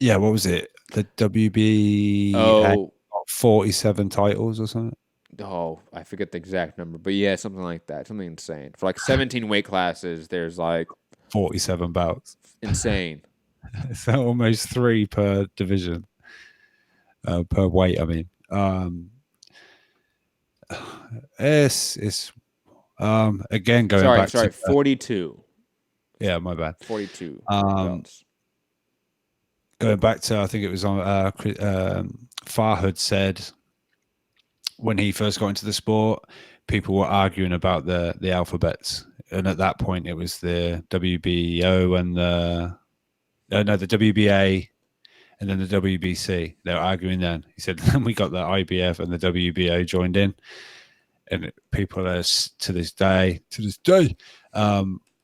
Yeah, what was it? The WBA had 47 titles or something? Oh, I forget the exact number. But yeah, something like that. Something insane. For like 17 weight classes, there's like 47 bouts. Insane. So almost 3 per division. per weight. I mean, it's again going back to 42. Yeah, my bad. 42 belts. Going back to, I think it was on Farhad said when he first got into the sport, people were arguing about the alphabets, and at that point it was the WBO and the WBA and then the WBC. They were arguing then. He said then we got the IBF and the WBO joined in, and people are to this day.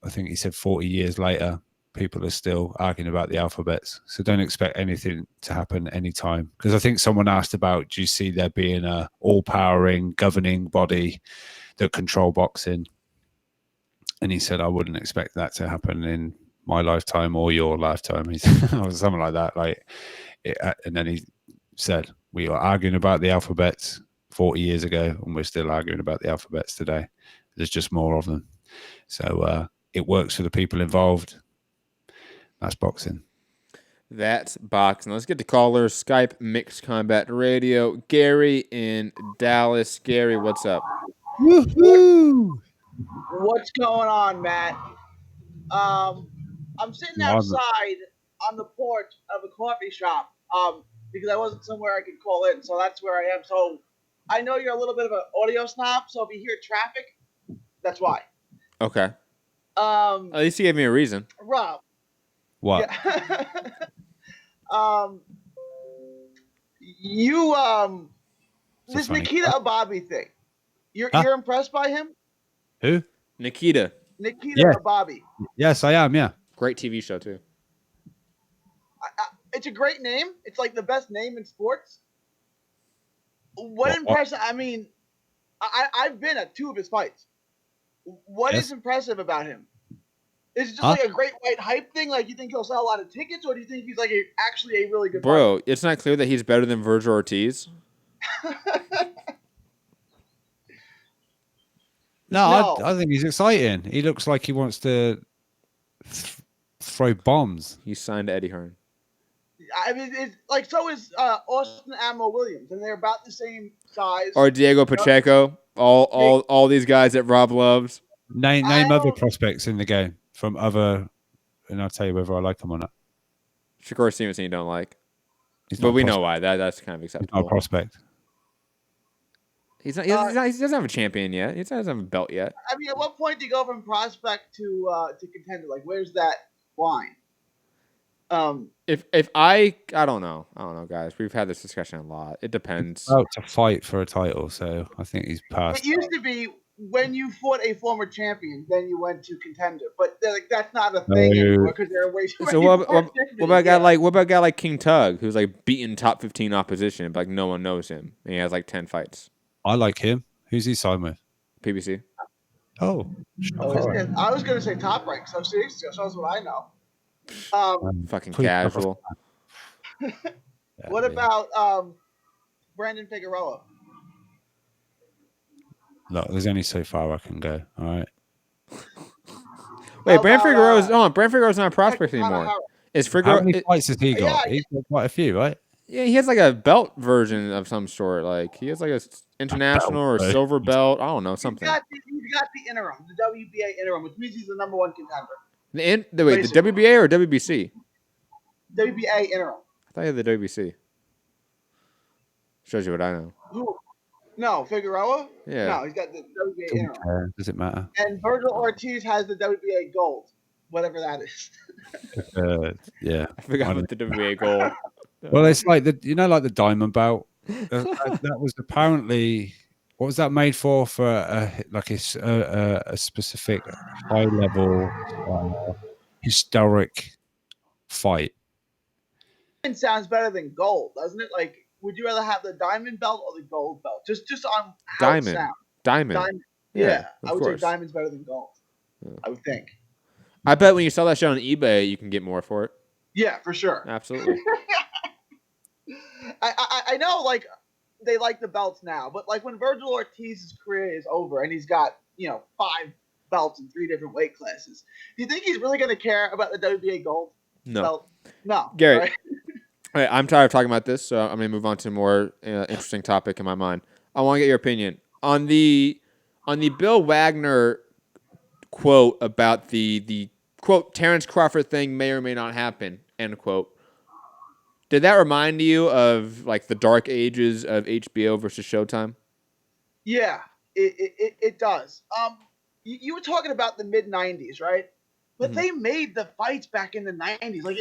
I think he said 40 years later, people are still arguing about the alphabets. So don't expect anything to happen anytime. Because I think someone asked about, do you see there being a all-powering, governing body that control boxing? And he said, I wouldn't expect that to happen in my lifetime or your lifetime. Or something like that. And then he said, we were arguing about the alphabets 40 years ago, and we're still arguing about the alphabets today. There's just more of them. So it works for the people involved. That's boxing. That's boxing. Let's get to callers. Skype Mixed Combat Radio. Gary in Dallas. Gary, what's up? Woohoo! What's going on, Matt? I'm sitting outside on the porch of a coffee shop because I wasn't somewhere I could call in, so that's where I am. So I know you're a little bit of an audio snob, so if you hear traffic, that's why. Okay. At least you gave me a reason. Rob. What? Yeah. This Nikita Ababi thing. You're impressed by him? Who? Nikita Ababi. Yes, I am. Yeah. Great TV show too. It's a great name. It's like the best name in sports. What impressive? I mean, I've been at 2 of his fights. What is impressive about him? Is it just like a great white hype thing? Like, you think he'll sell a lot of tickets, or do you think he's like actually a really good Bro, fighter? it's not clear that he's better than Virgil Ortiz. No. I think he's exciting. He looks like he wants to throw bombs. He signed to Eddie Hearn. I mean, it's like, so is Austin Admiral Williams, and they're about the same size. Or Diego Pacheco. All these guys that Rob loves. Name other prospects in the game from other, and I'll tell you whether I like them or not. Shakur Stevenson you don't like. But we know why. That's kind of acceptable. He's not a prospect. He doesn't have a champion yet. He doesn't have a belt yet. I mean, at what point do you go from prospect to contender? Like, where's that line? If I don't know, guys. We've had this discussion a lot. It depends. He's about to fight for a title, so I think he's past. It used to be when you fought a former champion, then you went to contender, but like that's not a thing anymore because they're way too. So what about a guy like King Tug, who's like beaten top 15 opposition, but like no one knows him, and he has like 10 fights. I like him. Who's he signed with? PBC. Oh, I was gonna say Top Rank. So seriously, that shows what I know. Fucking casual. What about Brandon Figueroa? Look, there's only so far I can go. All right. Wait, Brandon Figueroa's not a prospect anymore. Is Figueroa? How many fights has he got? He's got quite a few, right? Yeah, he has like a belt version of some sort. Like he has like a international or silver belt. I don't know, something. He's got the interim, the WBA interim, which means he's the number 1 contender. The WBA or WBC? WBA interim. I thought you had the WBC. Shows you what I know. Who? No, Figueroa? Yeah. No, he's got the WBA interim. Does it matter? And Virgil Ortiz has the WBA gold, whatever that is. Yeah. I forgot about the WBA gold. Well, it's like like the diamond belt. That was apparently, what was that made for? For a specific high level historic fight. It sounds better than gold, doesn't it? Like, would you rather have the diamond belt or the gold belt? Just on how it sounds. Diamond. Yeah, I would say diamond's better than gold. Yeah. I would think. I bet when you sell that shit on eBay, you can get more for it. Yeah, for sure. Absolutely. I know, like, they like the belts now, but like when Virgil Ortiz's career is over and he's got 5 belts in 3 different weight classes, do you think he's really going to care about the WBA gold belt? No, Gary. Right? All right, I'm tired of talking about this, so I'm going to move on to a more interesting topic in my mind. I want to get your opinion on the Bill Wagner quote about the quote Terrence Crawford thing may or may not happen, end quote. Did that remind you of like the dark ages of HBO versus Showtime? Yeah, it does. You were talking about the mid '90s, right? But they made the fights back in the '90s. Like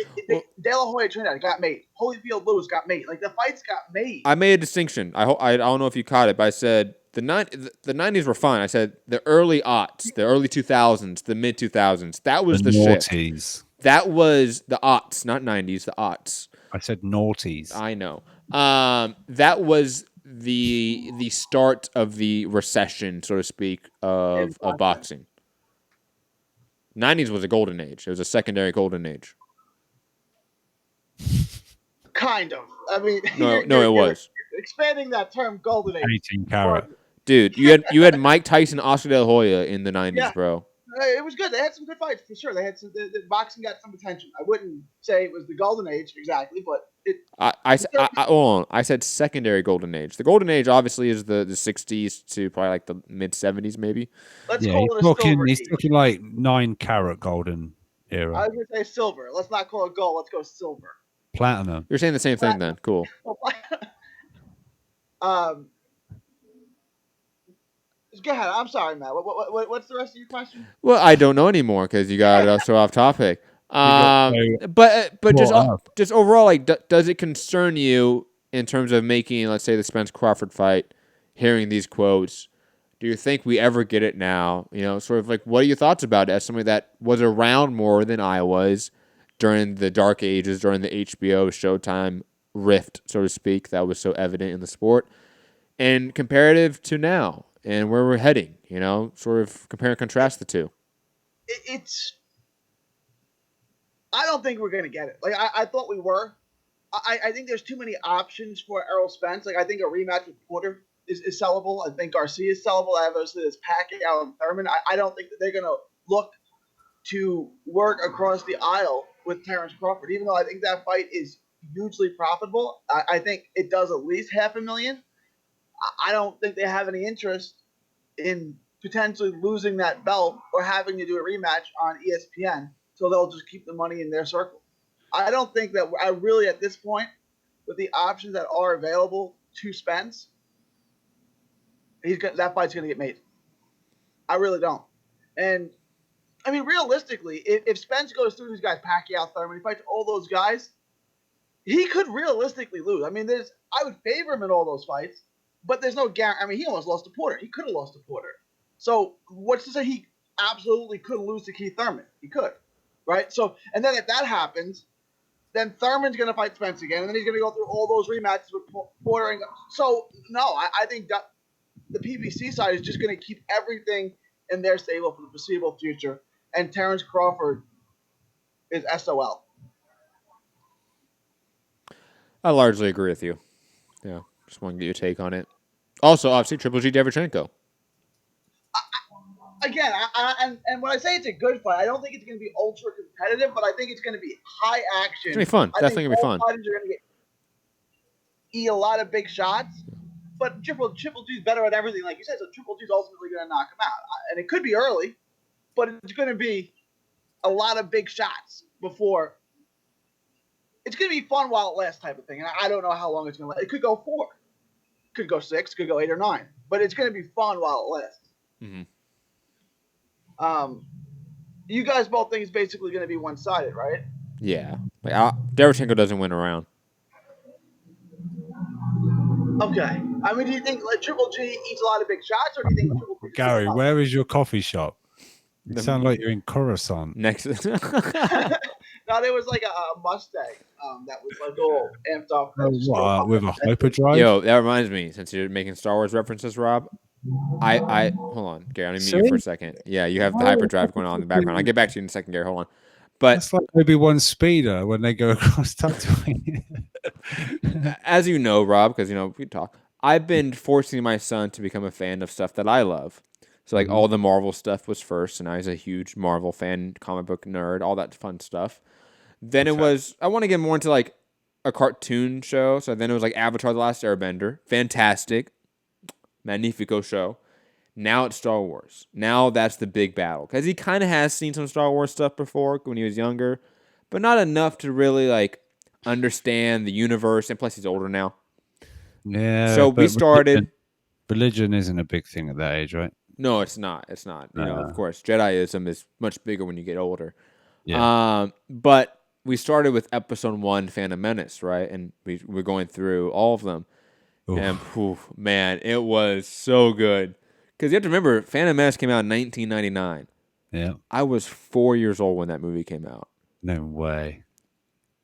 De La Hoya Trinidad got made, Holyfield Lewis got made. Like the fights got made. I made a distinction. I don't know if you caught it, but I said the 90s were fine. I said the early aughts, the early 2000s, the mid 2000s. That was the shift. Noughties. That was the aughts, not 90s. The aughts. I said noughties. I know. That was the start of the recession, so to speak, of boxing. 90s was a golden age. It was a secondary golden age. Kind of. I mean, No, it was. Expanding that term, golden age. 18 carat. Dude, you had Mike Tyson, Oscar De La Hoya in the 90s, bro. It was good. They had some good fights for sure. They had some. The boxing got some attention. I wouldn't say it was the golden age exactly, but it. Hold on. I said secondary golden age. The golden age obviously is the 60s to probably like the mid 70s, maybe. Let's call it a silver. He's talking like 9 carat golden era. I was gonna say silver. Let's not call it gold. Let's go silver. Platinum. You're saying the same thing then. Cool. Go ahead. I'm sorry, Matt. What's the rest of your question? Well, I don't know anymore because you got us so off topic. But just overall, like, does it concern you in terms of making, let's say, the Spence Crawford fight, hearing these quotes? Do you think we ever get it now? You know, sort of like, what are your thoughts about it as somebody that was around more than I was during the dark ages, during the HBO Showtime rift, so to speak, that was so evident in the sport, and comparative to now and where we're heading? You know, sort of compare and contrast the two. I don't think we're gonna get it. Like I thought we were. I think there's too many options for Errol Spence. Like I think a rematch with Porter is sellable. I think Garcia is sellable. Obviously, there's Pacquiao and Thurman. I don't think that they're gonna look to work across the aisle with Terrence Crawford, even though I think that fight is hugely profitable. I think it does at least $500,000. I don't think they have any interest in potentially losing that belt or having to do a rematch on ESPN. So they'll just keep the money in their circle. I don't think that I really, at this point, with the options that are available to Spence, that fight's going to get made. I really don't. And, I mean, realistically, if Spence goes through these guys, Pacquiao, Thurman, he fights all those guys, he could realistically lose. I mean, I would favor him in all those fights, but there's no guarantee. I mean, he almost lost to Porter. He could have lost to Porter. So what's to say he absolutely couldn't lose to Keith Thurman? He could. Right? So, and then if that happens, then Thurman's going to fight Spence again, and then he's going to go through all those rematches with Porter. So, no, I think that the PBC side is just going to keep everything in their stable for the foreseeable future, and Terrence Crawford is SOL. I largely agree with you. Yeah, just want to get your take on it. Also, obviously, Triple G-Derevyanchenko. Again, and when I say it's a good fight, I don't think it's going to be ultra competitive, but I think it's going to be high action. It's going to be fun. Definitely going to be fun. Fighters are going to eat a lot of big shots, but Triple G is better at everything, like you said, so Triple G is ultimately going to knock him out. And it could be early, but it's going to be a lot of big shots before. It's going to be fun while it lasts type of thing, and I don't know how long it's going to last. It could go 4, could go 6, could go 8 or 9, but it's going to be fun while it lasts. Mm-hmm. You guys both think it's basically going to be one-sided, right? Yeah. Like, Derevyanchenko doesn't win around. Okay. I mean, do you think like Triple G eats a lot of big shots, or do you think Triple G... Gary, where is your coffee shop? You sound like you're in Coruscant. Next. No, there was like a Mustang that was like all amped up. With a hyperdrive? Yo, that reminds me, since you're making Star Wars references, Rob, I hold on, Gary, I'm gonna mute you for a second. Yeah, you have the hyperdrive going on in the background. I'll get back to you in a second, Gary. Hold on. But it's like Obi-Wan speeder when they go across Tatooine. As you know, Rob, because we talk, I've been forcing my son to become a fan of stuff that I love. So like all the Marvel stuff was first, and I was a huge Marvel fan, comic book nerd, all that fun stuff. Then it was I want to get more into like a cartoon show. So then it was like Avatar: The Last Airbender. Fantastic. Magnifico show. Now it's Star Wars. Now that's the big battle. Because he kind of has seen some Star Wars stuff before when he was younger, but not enough to really like understand the universe. And plus, he's older now. Yeah. So we started. Religion isn't a big thing at that age, right? No, it's not. It's not. You know, of course, Jediism is much bigger when you get older. Yeah. But we started with episode 1, Phantom Menace, right? And we're going through all of them. Oof. And man, it was so good. Because you have to remember, Phantom Menace came out in 1999. Yeah. I was 4 years old when that movie came out. No way.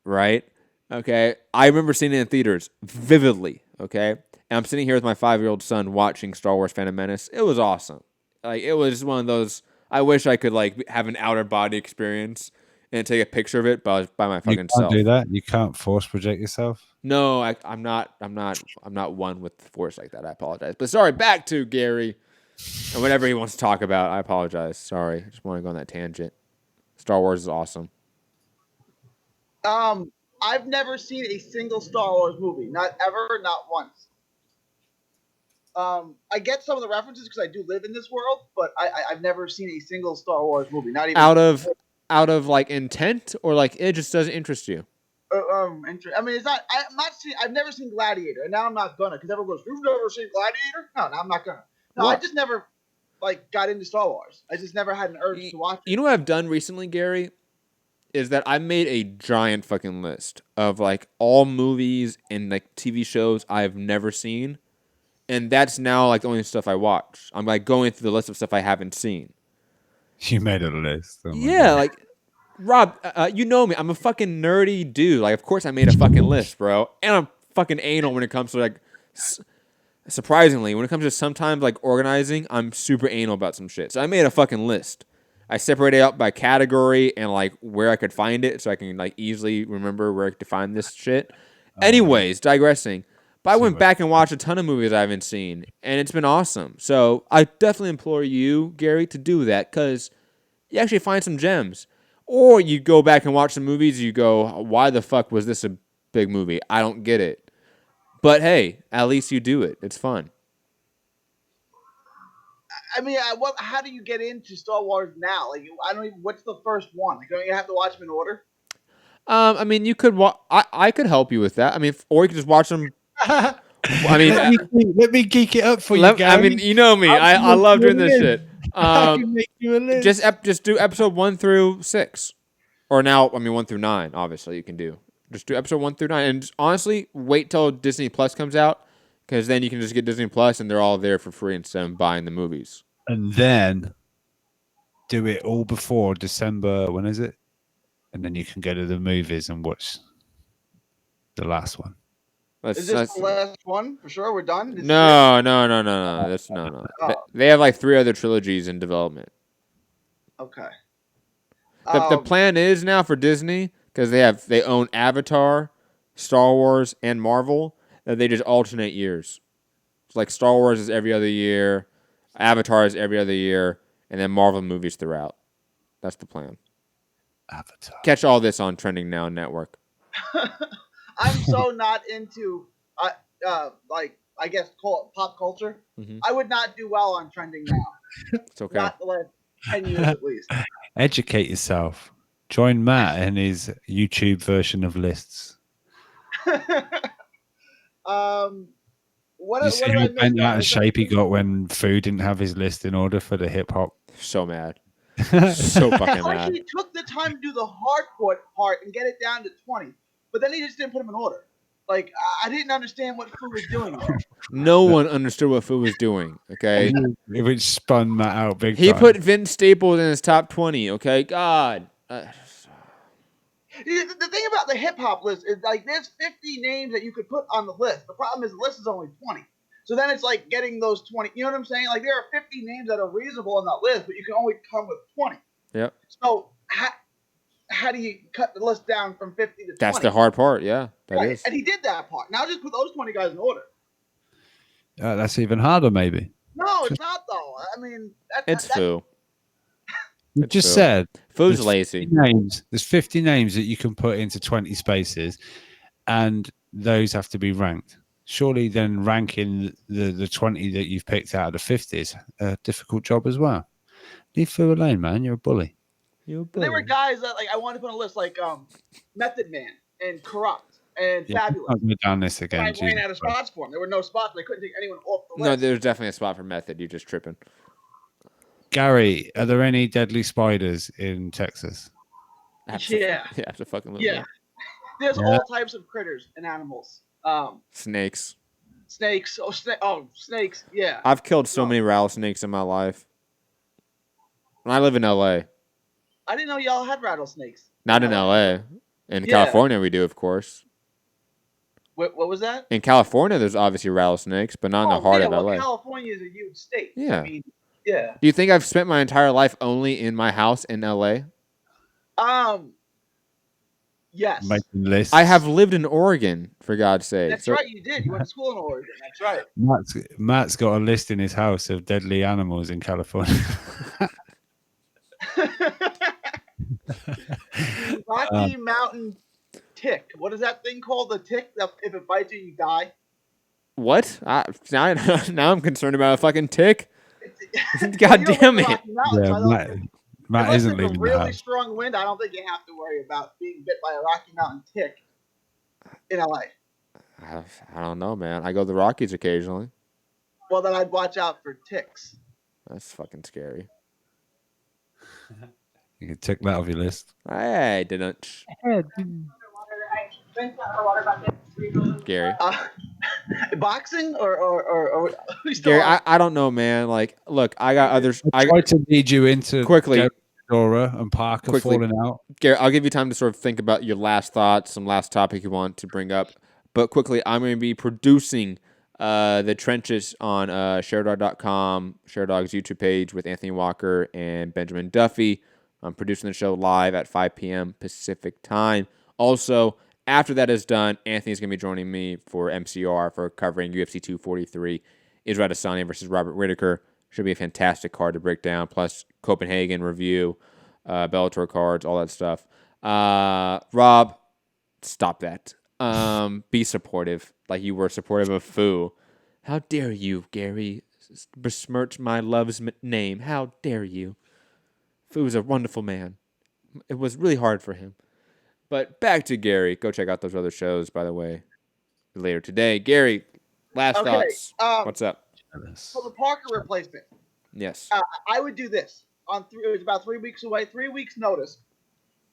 Right? Okay. I remember seeing it in theaters vividly. Okay. And I'm sitting here with my 5-year-old son watching Star Wars Phantom Menace. It was awesome. Like, it was one of those, I wish I could like have an outer body experience and take a picture of it by my fucking self. You can't do that. You can't force project yourself. No, I'm not one with the force like that. I apologize. But sorry, back to Gary and whatever he wants to talk about. I apologize. Sorry. I just want to go on that tangent. Star Wars is awesome. I've never seen a single Star Wars movie. Not ever, not once. I get some of the references because I do live in this world, but I've never seen a single Star Wars movie. Not even out of like intent, or like it just doesn't interest you. I mean, it's not. I've never seen Gladiator, and now I'm not gonna. Because everyone goes, "You've never seen Gladiator?" No, I'm not gonna. No, what? I just never like got into Star Wars. I just never had an urge to watch it. You know what I've done recently, Gary? Is that I made a giant fucking list of like all movies and like TV shows I've never seen. And that's now like the only stuff I watch. I'm like going through the list of stuff I haven't seen. You made a list. Oh yeah, God. Like Rob, you know me. I'm a fucking nerdy dude. Like, of course I made a fucking list, bro. And I'm fucking anal when it comes to like, surprisingly, when it comes to sometimes like organizing, I'm super anal about some shit. So I made a fucking list. I separated it out by category and like where I could find it, so I can like easily remember where to find this shit. Anyways, digressing. But I went back and watched a ton of movies I haven't seen, and it's been awesome. So I definitely implore you, Gary, to do that, because you actually find some gems. Or you go back and watch some movies, you go, why the fuck was this a big movie? I don't get it. But hey, at least you do it. It's fun. I mean, how do you get into Star Wars now? Like, I don't even. What's the first one? Like, don't you have to watch them in order? I mean, you could. I could help you with that. I mean, or you could just watch them. I mean, let me geek it up for you, Gary. I mean, you know me. I love doing this shit. Just do episode 1 through 6, or now. I mean, 1 through 9. Obviously, you can do. Just do episode 1 through 9, and just, honestly, wait till Disney Plus comes out, because then you can just get Disney Plus, and they're all there for free instead of buying the movies. And then do it all before December. When is it? And then you can go to the movies and watch the last one. Is this the last one for sure? We're done. No. That's no. Oh. They have like 3 other trilogies in development. Okay. The plan is now for Disney, because they own Avatar, Star Wars, and Marvel, that they just alternate years. It's like Star Wars is every other year, Avatar is every other year, and then Marvel movies throughout. That's the plan. Avatar. Catch all this on Trending Now Network. I'm so not into, like, I guess, pop culture. Mm-hmm. I would not do well on Trending Now. It's okay. Not the last 10 years at least. Educate yourself. Join Matt in his YouTube version of lists. What see how bent out of shape he got when Fu didn't have his list in order for the hip hop? So mad. So fucking mad. He took the time to do the hardcore part and get it down to 20. But then he just didn't put them in order. Like, I didn't understand what Fu was doing there. No one understood what Fu was doing, okay? It spun Matt out big time. He put Vince Staples in his top 20, okay? God. The thing about the hip-hop list is, like, there's 50 names that you could put on the list. The problem is the list is only 20. So then it's like getting those 20. You know what I'm saying? Like, there are 50 names that are reasonable on that list, but you can only come with 20. Yep. So how do you cut the list down from 50 to 20? That's the hard part, yeah. That is. And he did that part. Now just put those 20 guys in order. That's even harder, maybe. No, it's not, though. I mean, it's Fu. You just said Fu's lazy. There's 50 names that you can put into 20 spaces. and those have to be ranked. Surely then ranking the 20 that you've picked out of the 50 is a difficult job as well. Leave Fu alone, man. You're a bully. There were guys that like I wanted to put on a list like Method Man and Corrupt and Fabulous. I'll go down this again. I ran out of spots for them. There were no spots. They couldn't take anyone off the list. No, there's definitely a spot for Method. You're just tripping. Gary, are there any deadly spiders in Texas? Yeah. Yeah. There's all types of critters and animals. Snakes. Snakes. Snakes. Yeah. I've killed so many rattlesnakes in my life. And I live in LA. I didn't know y'all had rattlesnakes. Not in LA. In California, we do, of course. What was that? In California, there's obviously rattlesnakes, but not in the heart of LA. California is a huge state. Yeah. I mean, yeah. Do you think I've spent my entire life only in my house in LA? Yes. Making lists. I have lived in Oregon, for God's sake. That's right, you did. You went to school in Oregon. That's right. Matt's got a list in his house of deadly animals in California. Rocky Mountain tick. What is that thing called? The tick that if it bites you, you die? What? Now I'm concerned about a fucking tick. God damn it. Matt isn't leaving a really strong wind. I don't think you have to worry about being bit by a Rocky Mountain tick in LA. I don't know, man. I go to the Rockies occasionally. Well, then I'd watch out for ticks. That's fucking scary. You can tick that off your list. I didn't. Gary. Boxing or Gary, I don't know, man. Like, look, I got others. I tried to lead you into quickly. Dora and Parker falling out. Gary, I'll give you time to sort of think about your last thoughts, some last topic you want to bring up. But quickly, I'm going to be producing the trenches on ShareDog.com, ShareDog's YouTube page with Anthony Walker and Benjamin Duffy. I'm producing the show live at 5 p.m. Pacific time. Also, after that is done, Anthony's going to be joining me for MCR for covering UFC 243, Israel Adesanya versus Robert Whittaker. Should be a fantastic card to break down, plus Copenhagen review, Bellator cards, all that stuff. Rob, stop that. Be supportive, like you were supportive of Fu. How dare you, Gary, besmirch my love's name? How dare you? Fu is a wonderful man. It was really hard for him. But back to Gary. Go check out those other shows, by the way, later today. Gary, last thoughts. What's up? For the Parker replacement. Yes. I would do this. It was about 3 weeks away. 3 weeks notice.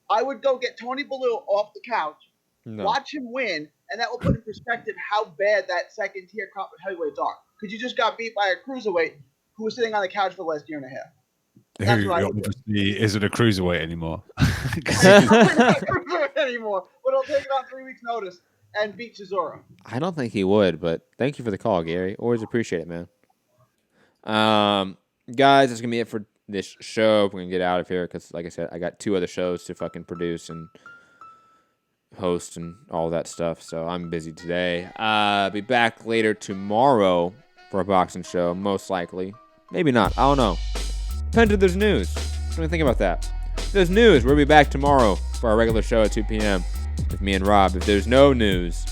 I would go get Tony Bellew off the couch, watch him win, and that will put in perspective how bad that second tier heavyweights are. Because you just got beat by a cruiserweight who was sitting on the couch for the last year and a half. Who obviously isn't a cruiserweight anymore. Not a cruiserweight anymore, but he'll take it on 3 weeks notice and beat Chisora. I don't think he would, but thank you for the call, Gary. Always appreciate it, man. Guys, that's going to be it for this show. We're going to get out of here because, like I said, I got 2 other shows to fucking produce and host and all that stuff, so I'm busy today. Be back later tomorrow for a boxing show, most likely. Maybe not. I don't know. Depends if there's news. What do you think about that? If there's news, we'll be back tomorrow for our regular show at 2 p.m. with me and Rob. If there's no news,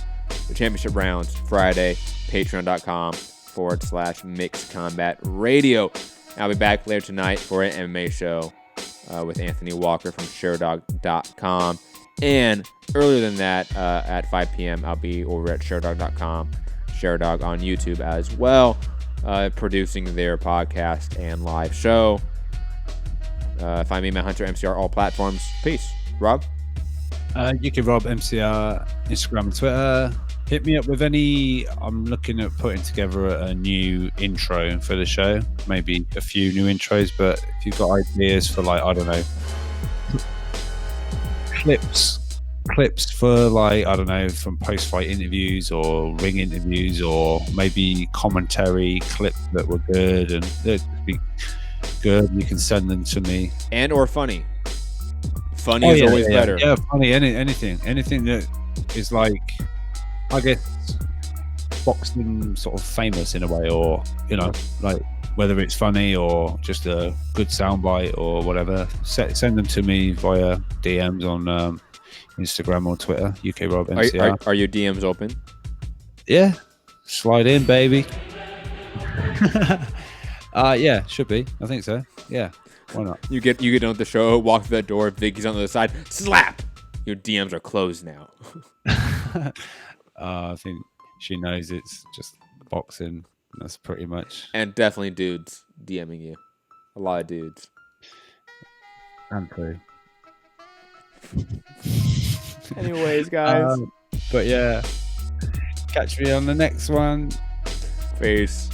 the championship rounds, Friday, patreon.com/Mixed Combat Radio. I'll be back later tonight for an MMA show with Anthony Walker from ShareDog.com. And earlier than that, at 5 p.m., I'll be over at ShareDog.com, ShareDog on YouTube as well, producing their podcast and live show. Find me, Matt Hunter, MCR, all platforms. Peace. Rob? You can Rob MCR, Instagram and Twitter. Hit me up with any. I'm looking at putting together a new intro for the show. Maybe a few new intros, but if you've got ideas for, like, I don't know, clips for, like, I don't know, from post-fight interviews or ring interviews, or maybe commentary clips that were good and that'd be good, you can send them to me. And or funny. Funny is always better. Yeah, funny. Anything that is, like, I guess, boxing sort of famous in a way, or, you know, like, whether it's funny or just a good soundbite or whatever. Send them to me via DMs on Instagram or Twitter, UK Rob MCR. Are your DMs open? Yeah, slide in, baby. Yeah, should be. I think so. Yeah, why not? You get on the show, walk through that door, Vicky's on the other side, slap. Your DMs are closed now. I think she knows it's just boxing. That's pretty much. And definitely dudes DMing you. A lot of dudes. And poo. Anyways, guys. But yeah, catch me on the next one. Peace.